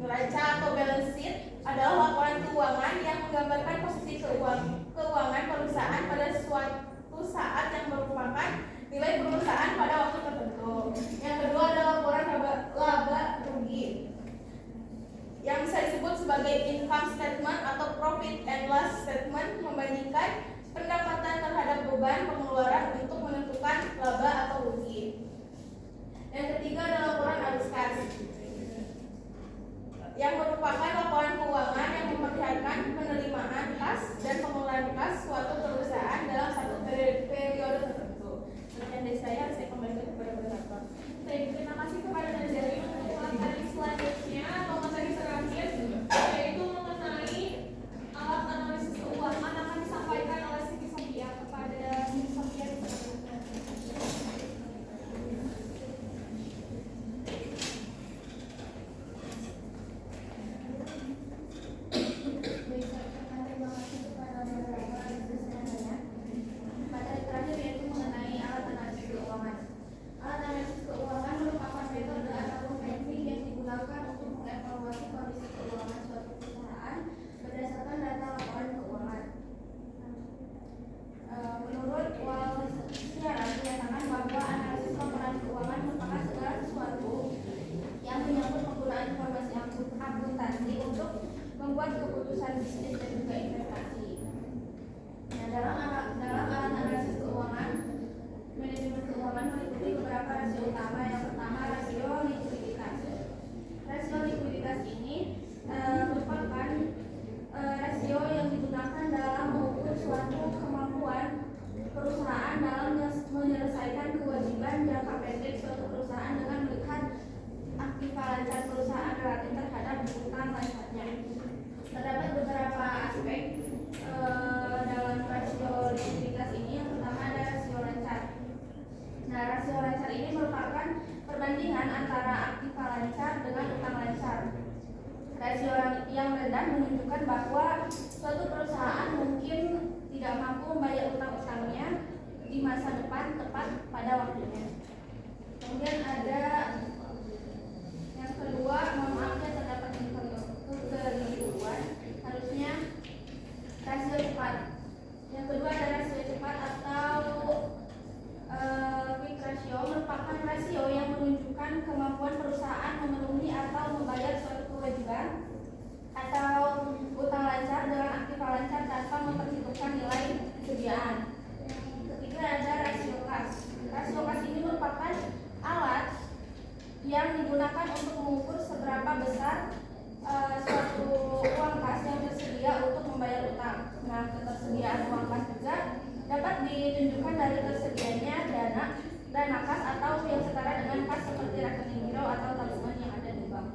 Neraca atau balance sheet adalah laporan keuangan yang menggambarkan posisi keuangan perusahaan pada suatu saat yang merupakan nilai perusahaan pada waktu tertentu. Yang kedua adalah laporan laba rugi yang bisa disebut sebagai income statement atau profit and loss statement, membandingkan pendapatan terhadap beban pengeluaran untuk menentukan laba atau rugi. Yang ketiga adalah laporan arus kas yang merupakan laporan keuangan yang memperlihatkan penerimaan kas dan pengeluaran kas suatu perusahaan dalam satu periode tertentu. Sekian dari saya kembalikan kepada moderator. Baik, terima kasih kepada Nazari untuk materi selanjutnya atau materi terakhir, yaitu mengenai alat analisis keuangan akan disampaikan oleh Siti Sofia kepada Siti Sofia. Materi terakhir yaitu mengenai alat analisis keuangan. Alat analisis keuangan merupakan metode atau teknik yang digunakan untuk mengevaluasi kondisi keuangan suatu perusahaan berdasarkan data laporan keuangan. Menurut Walsiara menyatakan bahwa analisis laporan keuangan merupakan segala sesuatu yang menyangkut penggunaan informasi akuntansi untuk membuat keputusan bisnis dan juga investasi. Nah, dalam alat analisis keuangan, manajemen keuangan meliputi beberapa rasio utama. Yang pertama, rasio likuiditas. Rasio likuiditas ini merupakan rasio yang digunakan dalam mengukur suatu kemampuan perusahaan dalam menyelesaikan kewajiban jangka pendek suatu perusahaan dengan melihat aktiva lancar perusahaan relatif terhadap utang lancarnya. Terdapat beberapa aspek dalam rasio likuiditas ini. Yang pertama ada rasio lancar. Nah, rasio lancar ini merupakan perbandingan antara aktiva lancar dengan utang lancar. Rasio yang rendah menunjukkan bahwa suatu perusahaan mungkin tidak mampu membayar utang-utangnya di masa depan tepat pada waktunya. Kemudian ada yang kedua, mohon maaf ya terdapat kekeliruan, harusnya rasio cepat. Yang kedua ada rasio cepat atau quick ratio, merupakan rasio yang menunjukkan kemampuan perusahaan memenuhi atau membayar suatu kewajiban atau utang lancar dengan aktiva lancar tanpa memperhitungkan nilai kesediaan. Yang ketiga ada rasio kas. Rasio kas ini merupakan alat yang digunakan untuk mengukur seberapa besar suatu uang kas yang tersedia untuk membayar utang. Nah, ketersediaan uang kas juga dapat ditunjukkan dari tersedianya dana kas atau yang setara dengan kas seperti rekening giro atau tabungan yang ada di bank.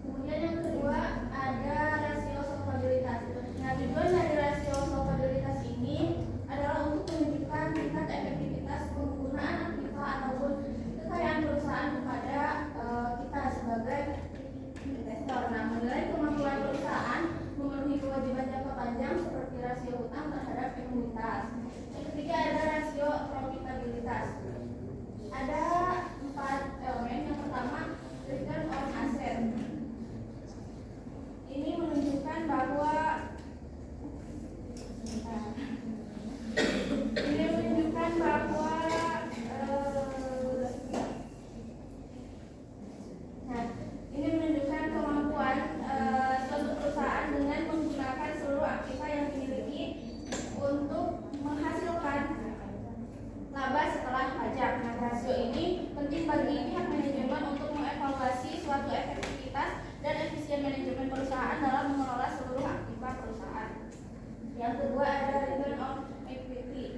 Kemudian yang kedua ada rasio solvabilitas. Nah, tujuan dari rasio solvabilitas ini adalah untuk menunjukkan tingkat efektivitas penggunaan aktiva ataupun kekayaan perusahaan kepada kita sebagai investor. Nah, menilai kemampuan perusahaan memenuhi kewajiban jangka panjang seperti rasio utang terhadap ekuitas. Yang ketiga ada rasio profitabilitas. Ada 4 elemen. Yang pertama, return on asset. Ini menunjukkan bahwa ini menunjukkan kemampuan suatu perusahaan dengan menggunakan seluruh aktiva yang dimiliki untuk menghasilkan laba setelah pajak. Nah, rasio ini penting bagi pihak manajemen untuk mengevaluasi suatu efektivitas dan efisien manajemen perusahaan dalam mengelola seluruh aktiva perusahaan. Yang kedua ada return on equity.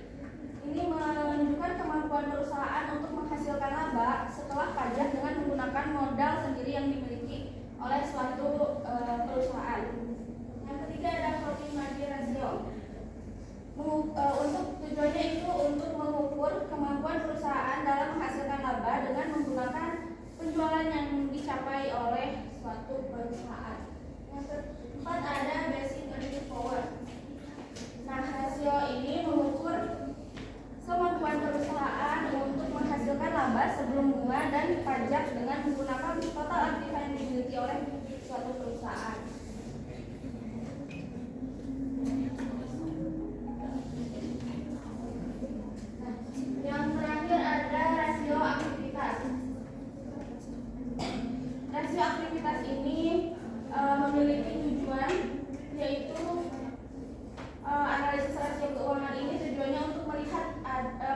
Ini menunjukkan kemampuan perusahaan untuk menghasilkan laba setelah pajak dengan menggunakan modal sendiri yang dimiliki oleh suatu perusahaan. Yang ketiga ada profit margin ratio. Untuk tujuannya itu untuk mengukur kemampuan perusahaan dalam menghasilkan laba dengan menggunakan penjualan yang dicapai oleh suatu perusahaan. Yang keempat ada basic earning power. Nah, belum bunga dan pajak dengan menggunakan total aktiva yang dimiliki oleh suatu perusahaan. Yang terakhir ada rasio aktivitas. Rasio aktivitas ini memiliki tujuan, yaitu analisis rasio keuangan ini tujuannya untuk melihat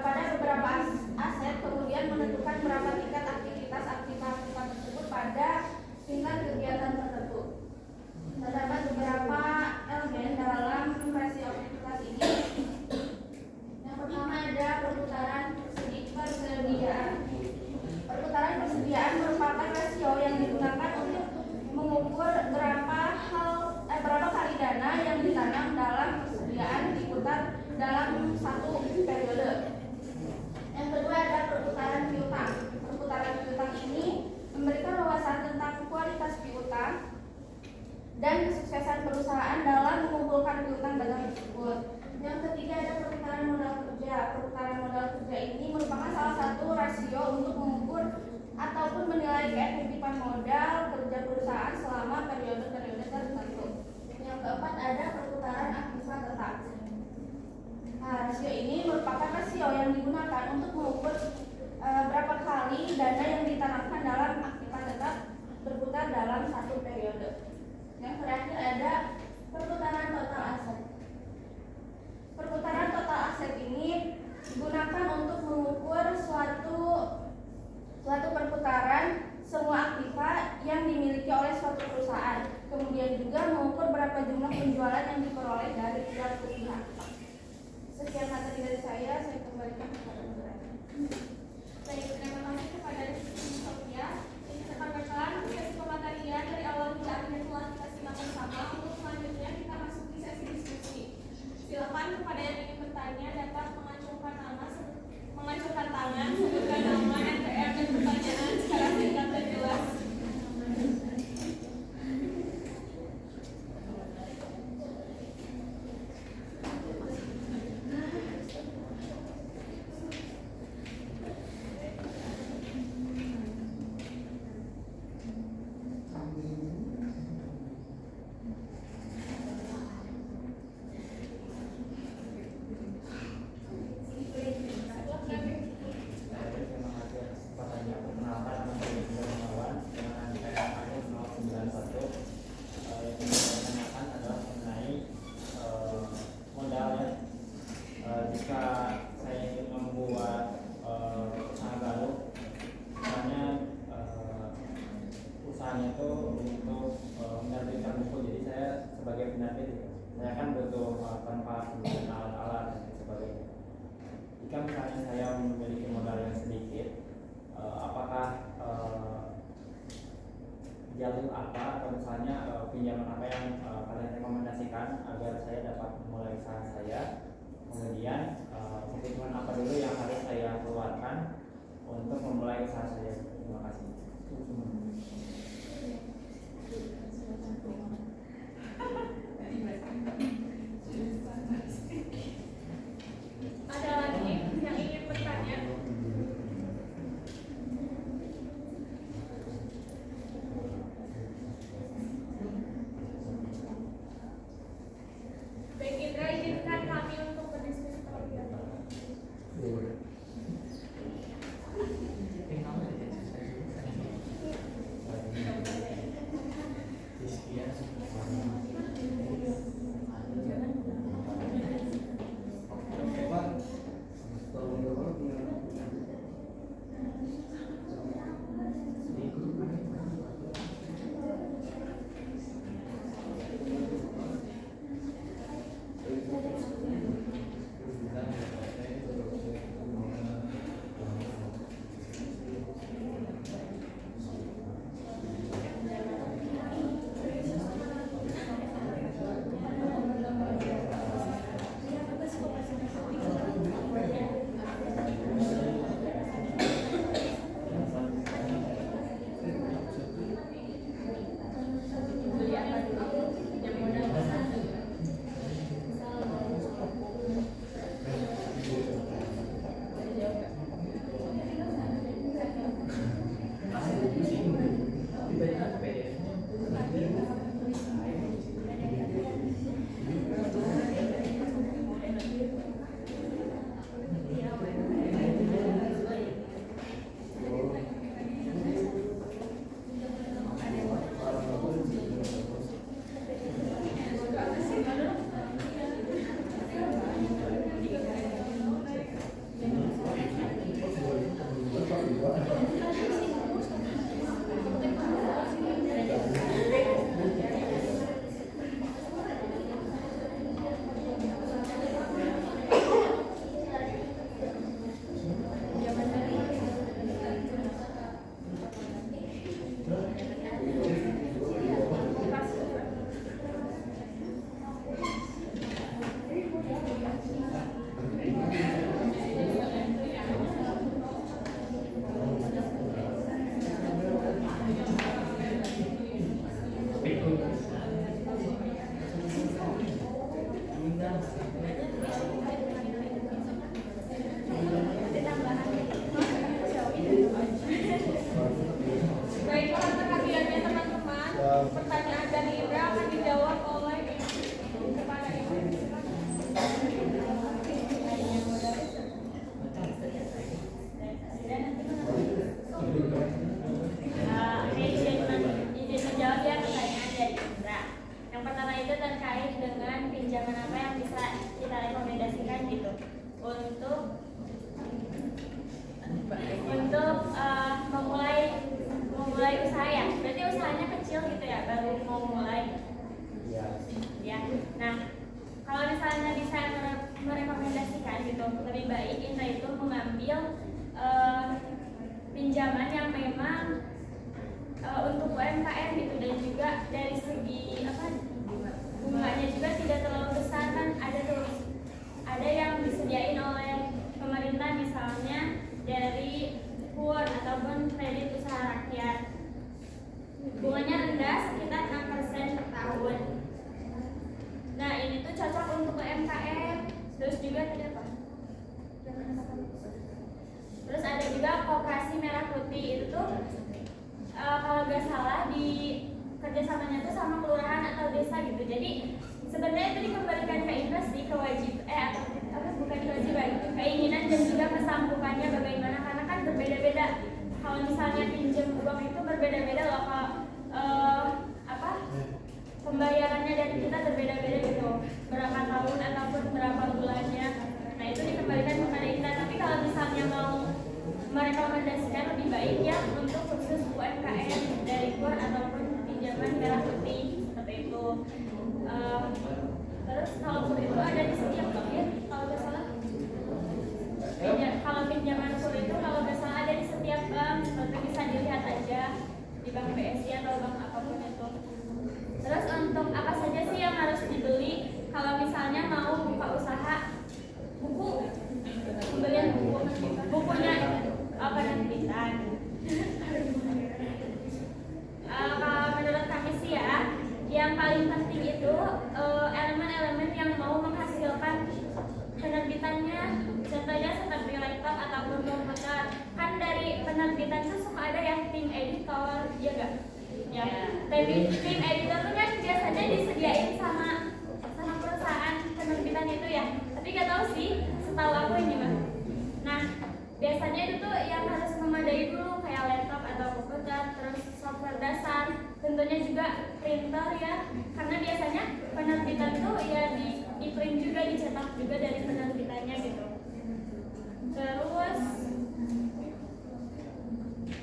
pada beberapa aset, kemudian menentukan berapa tingkat aktivitas tersebut pada tingkat kegiatan tertentu. Terdapat beberapa elemen dalam rasio aktivitas ini. Yang pertama ada perputaran persediaan. Perputaran persediaan merupakan rasio yang digunakan untuk mengukur berapa kali dana yang ditanam dalam persediaan diputar dalam satu periode. Yang kedua ada perputaran piutang. Perputaran piutang ini memberikan wawasan tentang kualitas piutang dan kesuksesan perusahaan dalam mengumpulkan piutang dagang tersebut. Yang ketiga ada perputaran modal kerja. Perputaran modal kerja ini merupakan salah satu rasio untuk mengukur ataupun menilai keefektifan modal kerja perusahaan selama periode-periode tertentu. Yang keempat ada perputaran aktiva tetap. Nah, rasio ini merupakan rasio yang digunakan untuk mengukur berapa kali dana yang ditanamkan dalam aktiva tetap berputar dalam satu periode. Yang terakhir ada perputaran total aset. Perputaran total aset ini digunakan untuk mengukur suatu perputaran semua aktiva yang dimiliki oleh suatu perusahaan. Kemudian juga mengukur berapa jumlah penjualan yang diperoleh dari suatu pihak. Sekian materi dari saya kembalikan kepada moderator. Baik, terima kasih kepada Sofia. Ini rekan-rekan, sesi pematerian dari awal hingga akhir telah kita simak bersama. Untuk selanjutnya kita masuk di sesi diskusi. Silakan kepada yang ingin bertanya dapat mengacungkan tangan, sebutkan nama, NPM dan pertanyaan secara singkat dan jelas. Saya kan butuh tanpa alat-alat dan sebagainya. Jika misalnya saya memiliki modal yang sedikit, apakah jalur apa atau misalnya pinjaman apa yang kalian rekomendasikan agar saya dapat memulai usaha saya? Kemudian kebutuhan apa dulu yang harus saya keluarkan untuk memulai usaha saya? Terima kasih. Ada lagi yang ingin bertanya? Baik, Indra, izinkan kami untuk berdiskusi terlebih dahulu. gitu. Lebih baik kita itu mengambil pinjaman yang memang untuk UMKM gitu, dan juga dari segi bunganya juga tidak terlalu besar kan. Ada yang disediain oleh pemerintah, misalnya dari KUR ataupun kredit usaha rakyat, bunganya rendah sekitar 6% per tahun. Nah ini tuh cocok untuk UMKM. Terus juga tadi apa? Terus ada juga Koperasi Merah Putih, itu tuh kalau nggak salah di kerjasamanya tuh sama kelurahan atau desa gitu. Jadi sebenarnya itu dikembalikan ke investasi, bukan kewajiban, keinginan dan juga kesanggupannya bagaimana, karena kan berbeda-beda. Kalau misalnya pinjam uang itu berbeda-beda loh, pembayarannya dari kita berbeda-beda gitu, berapa tahun ataupun berapa bulannya. Nah itu dikembalikan kepada kita. Tapi kalau misalnya mau merekomendasikan, lebih baik ya untuk khusus UMKM dari KUR ataupun pinjaman Merah Putih seperti itu. Terus kalau KUR itu ada di setiap bank ya, kalau nggak salah. Kalau pinjaman KUR itu kalau nggak salah ada di setiap bank, seperti bisa dilihat aja di bank BSI atau bank apapun itu. Terus untuk apa saja sih yang harus dibeli kalau misalnya mau buka usaha? Buku, pembelian bukunya penerbitan. Kalau menurut kami sih ya, yang paling penting itu elemen-elemen yang mau menghasilkan penerbitannya. Contohnya seperti laptop ataupun komputer. Kan dari penerbitan itu suka ada yang tim editor, ya enggak? Ya. Tim editor itu kan biasanya disediain sama perusahaan penerbitan itu ya. Tapi nggak tahu sih, setahu aku ini mah. Nah, biasanya itu tuh yang harus memadai dulu kayak laptop atau komputer, terus software dasar, tentunya juga printer ya. Karena biasanya penerbitan tuh ya di print juga, dicetak juga dari penerbitannya gitu. Terus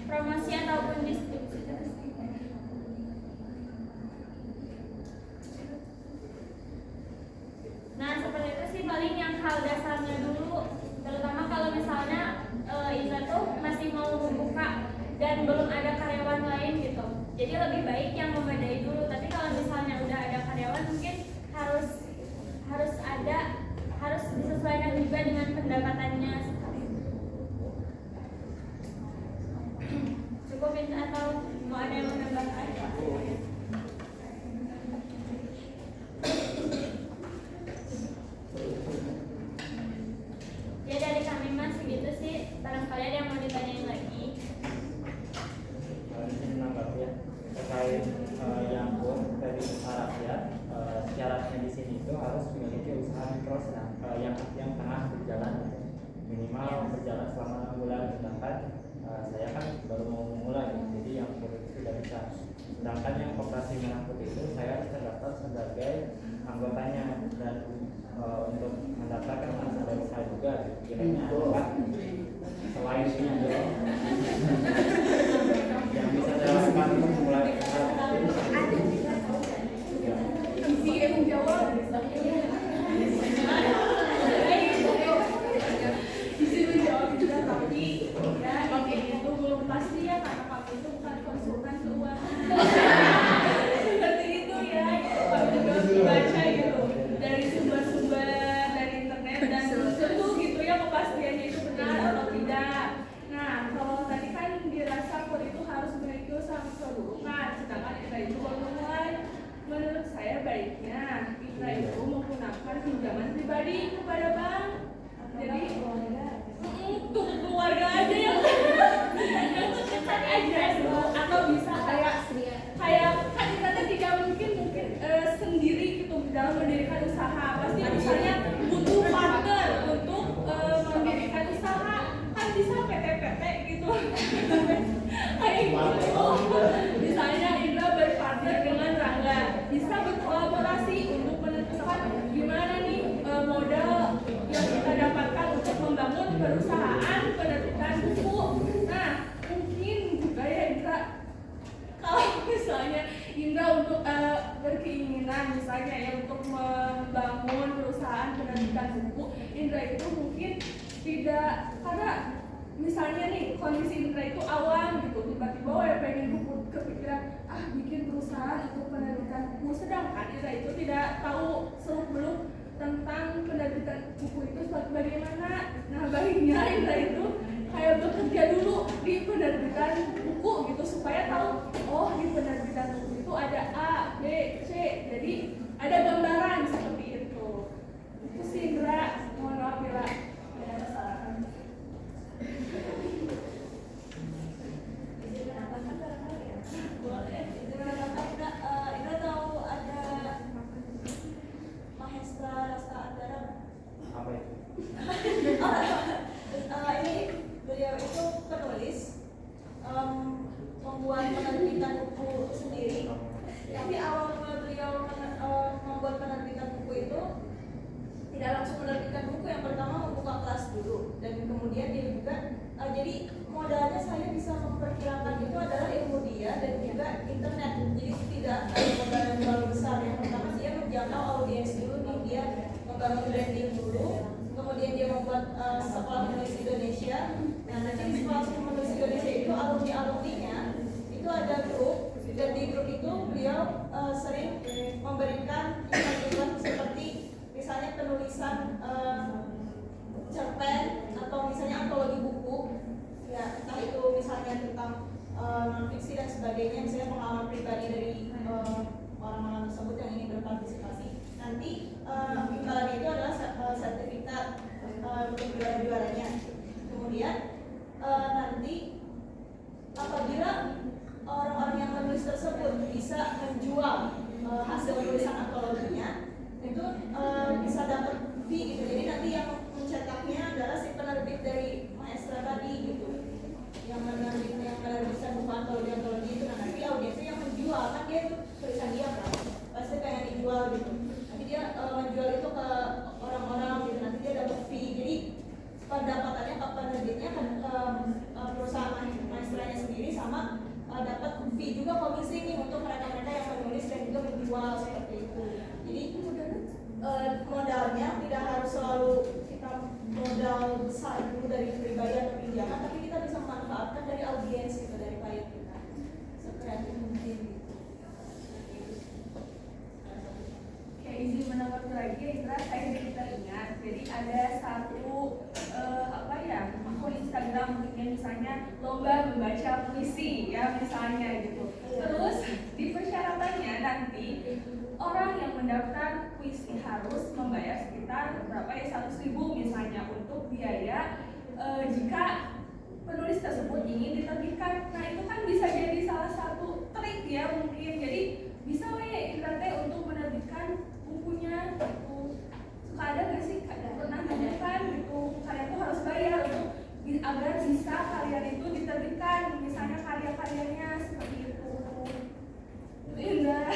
promosi ataupun distribusi. Nah seperti itu sih paling yang hal dasarnya dulu, terutama kalau misalnya Indra tuh masih mau membuka dan belum ada karyawan lain gitu. Jadi lebih baik yang memadai dulu. Tapi kalau misalnya udah ada karyawan, mungkin harus disesuaikan juga dengan pendapatannya. Cukup atau mau ada yang menambahkan? Ya dari kami mas segitu sih, barangkali ada yang mau ditanyain lagi. Menanggapi ya terkait yang dari usaha rakyat, syaratnya di sini itu harus memiliki usaha mikro yang tengah berjalan, minimal berjalan selama 6 bulan. Sedangkan saya kan baru mau memulai, jadi yang sudah bisa. Sedangkan yang Koperasi Merah Putih itu saya harus terdaftar sebagai anggotanya, dan untuk mendaftarkan harus ada usaha juga. Kiranya apa selain pinjol yang bisa dilakukan untuk mulai usaha. Pasti ya, karena kamu itu bukan konsultan keuangan. Seperti itu ya, kamu juga harus baca gitu dari sumber-sumber dari internet, dan tentu gitu ya kepastiannya itu benar atau tidak. Nah kondisi Indra itu awam gitu, tiba-tiba ya pengen buku, kepikiran bikin perusahaan untuk penerbitan buku, sedangkan Indra itu tidak tahu seluk-beluk tentang penerbitan buku itu bagaimana. Nah baiknya Indra itu kayak bekerja dulu di penerbitan buku gitu supaya tahu, oh di penerbitan buku itu ada A, B, C, jadi ada gambaran seperti itu. Itu sih Indra, mohon maaf bila ada kesalahan. Boleh, izin menambahkan, Indra tahu ada Mahestra Rasta Andara. Apa itu? Ini beliau itu penulis, membuat penerbitan buku sendiri. Tapi awal mula beliau membuat penerbitan buku itu tidak langsung menerbitkan buku. Yang pertama membuka kelas dulu, dan kemudian dia juga jadi modalnya saya bisa memperkirakan itu adalah ilmu dia dan juga internet. Jadi tidak ada modal yang terlalu besar. Yang pertama dia menjangkau audiens dulu nih, dia membangun branding dulu, kemudian dia membuat sekolah menulis Indonesia. Nah nanti di sekolah menulis Indonesia itu alumni-alumninya itu ada grup, dan di grup itu beliau sering memberikan event seperti misalnya penulisan cerpen atau misalnya antologi buku, ya entah itu misalnya tentang non-fiksi dan sebagainya, misalnya pengalaman pribadi dari orang-orang tersebut yang ingin berpartisipasi. Nanti imbalannya itu adalah sertifikat untuk juara-juaranya. Kemudian nanti apabila orang-orang yang menulis tersebut bisa menjual hasil tulisan antologinya, itu bisa dapat fee gitu. Jadi nanti yang mencetaknya adalah si penerbit dari Maestra tadi gitu, yang menerbitkan buku antologi itu. Nah nanti audiensnya yang menjual, kan dia itu tulisan dia kan pasti pengen dijual gitu. Nanti dia menjual itu ke orang-orang gitu, nanti dia dapat fee. Jadi pendapatannya ke penerbitnya, ke perusahaan maestranya sendiri, sama dapat fee juga komisi nih untuk mereka-mereka yang menulis dan juga menjual seperti itu. Jadi modalnya tidak harus selalu kita modal besar dulu dari pribadi atau pinjaman, tapi kita bisa memanfaatkan dari audiens gitu, dari klien kita sekreatif mungkin gitu. Oke, izin menambahkan lagi Indra, saya jadi teringat. Jadi ada satu akun Instagram mungkin misalnya lomba membaca puisi ya misalnya gitu. Terus di persyaratannya nanti orang yang mendaftar puisi harus membayar sekitar berapa ya, 100.000 misalnya untuk biaya jika penulis tersebut ingin diterbitkan. Nah itu kan bisa jadi salah satu trik ya mungkin. Jadi bisa Indra untuk menerbitkan bukunya gitu. Suka ada gak sih pernah kan gitu, kalian tuh harus bayar untuk agar bisa kalian itu diterbitkan, misalnya karya-karyanya seperti itu. Indah.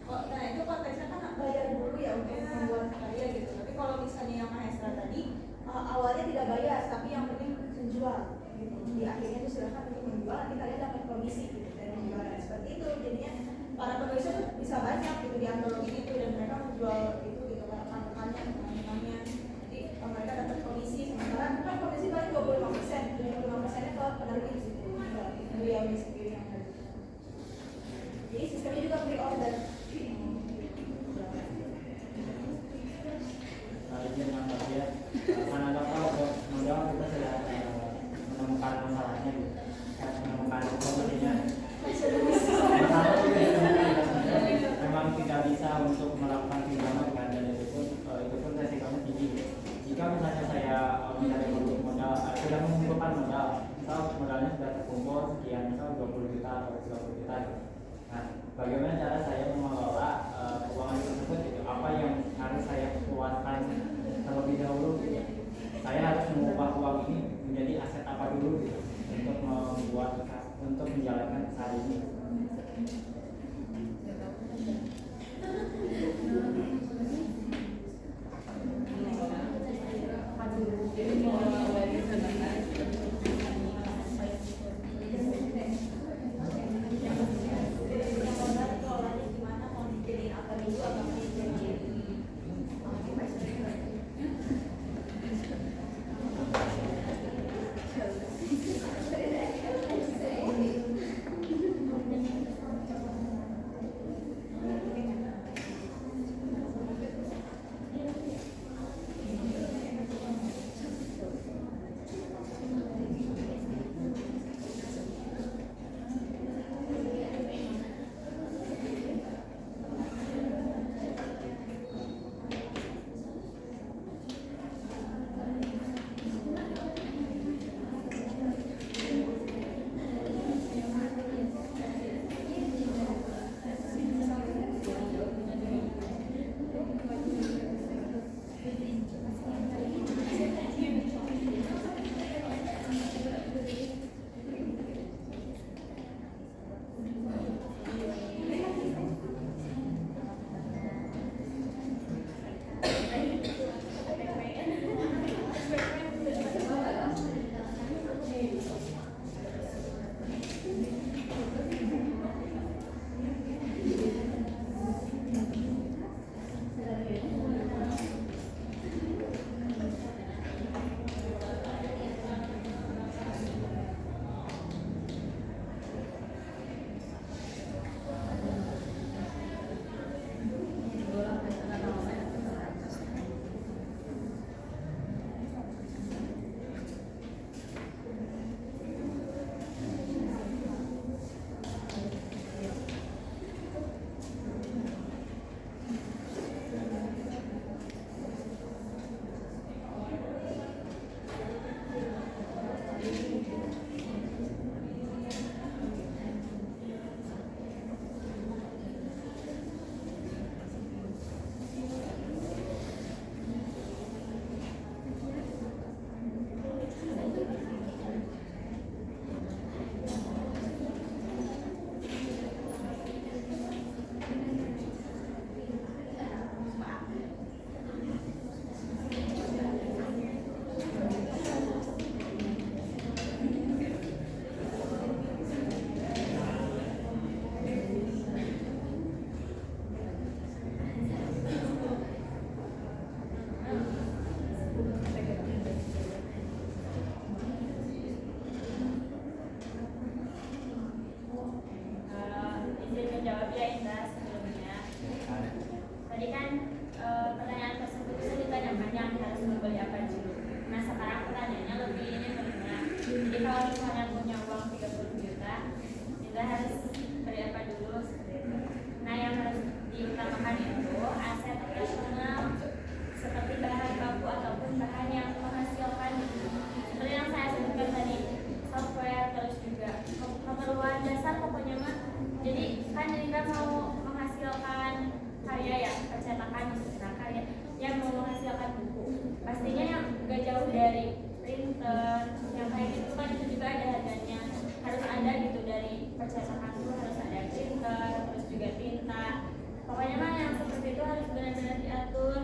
Nah itu konteksnya kan bayar dulu ya untuk membuat karya gitu. Tapi kalau misalnya yang Maestra tadi awalnya tidak bayar, tapi yang penting menjual gitu. Di akhirnya itu silakan untuk menjual, nanti kalian dapat komisi gitu dari penjualan seperti itu. Jadinya para penulis itu bisa banyak gitu di antologi itu, dan mereka menjual itu gitu ke rekan-rekannya, teman-temannya. Jadi mereka dapat komisi, sementara kan komisi paling 25%, 25%-nya ke penerbit gitu. Beliau sendiri yang ada. Jadi sistemnya juga pre-order. Izin menambah ya, karena kalau modal kita sudah menemukan masalahnya gitu, menemukan solusinya. Memang tidak bisa untuk melakukan pinjaman kan, dan itu pun resikonya tinggi. Jika misalnya saya mencari modal, sudah mengumpulkan modal, misal modalnya sudah terkumpul sekian, misal 20 juta atau 30 juta gitu. Nah, bagaimana cara saya mengelola keuangan tersebut gitu? Apa yang harus saya keluarkan terlebih dahulu gitu? Saya harus mengubah uang ini menjadi aset apa dulu gitu untuk menjalankan usaha ini. keperluan dasar pokoknya mah. Jadi kan Indra mau menghasilkan karya ya, percetakan maksudnya karya yang mau menghasilkan buku. Pastinya yang gak jauh dari printer, yang kayak gitu kan itu juga ada harganya. Harus ada gitu dari percetakan itu harus ada printer, terus juga tinta. Pokoknya mah yang seperti itu harus benar-benar diatur.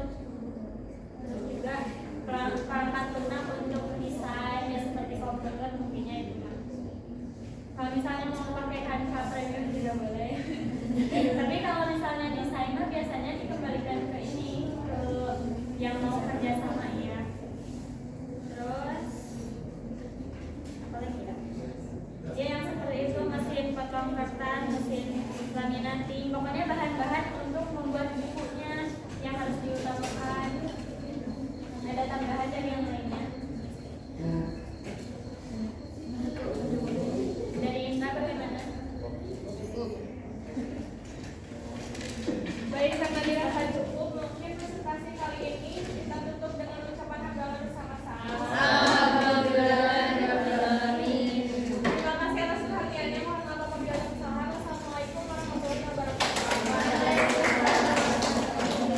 Terus juga perangkat lunak untuk desain ya seperti komputer mungkinnya itu mah. Kalau misalnya mau pakai Canva Premium juga boleh. Tapi kalau misalnya desain mah biasanya dikembalikan ke ini, ke yang mau kerja sama ya. Terus apa lagi ya? Ya yang seperti itu, mesin potong kertas, mesin laminating, pokoknya bahan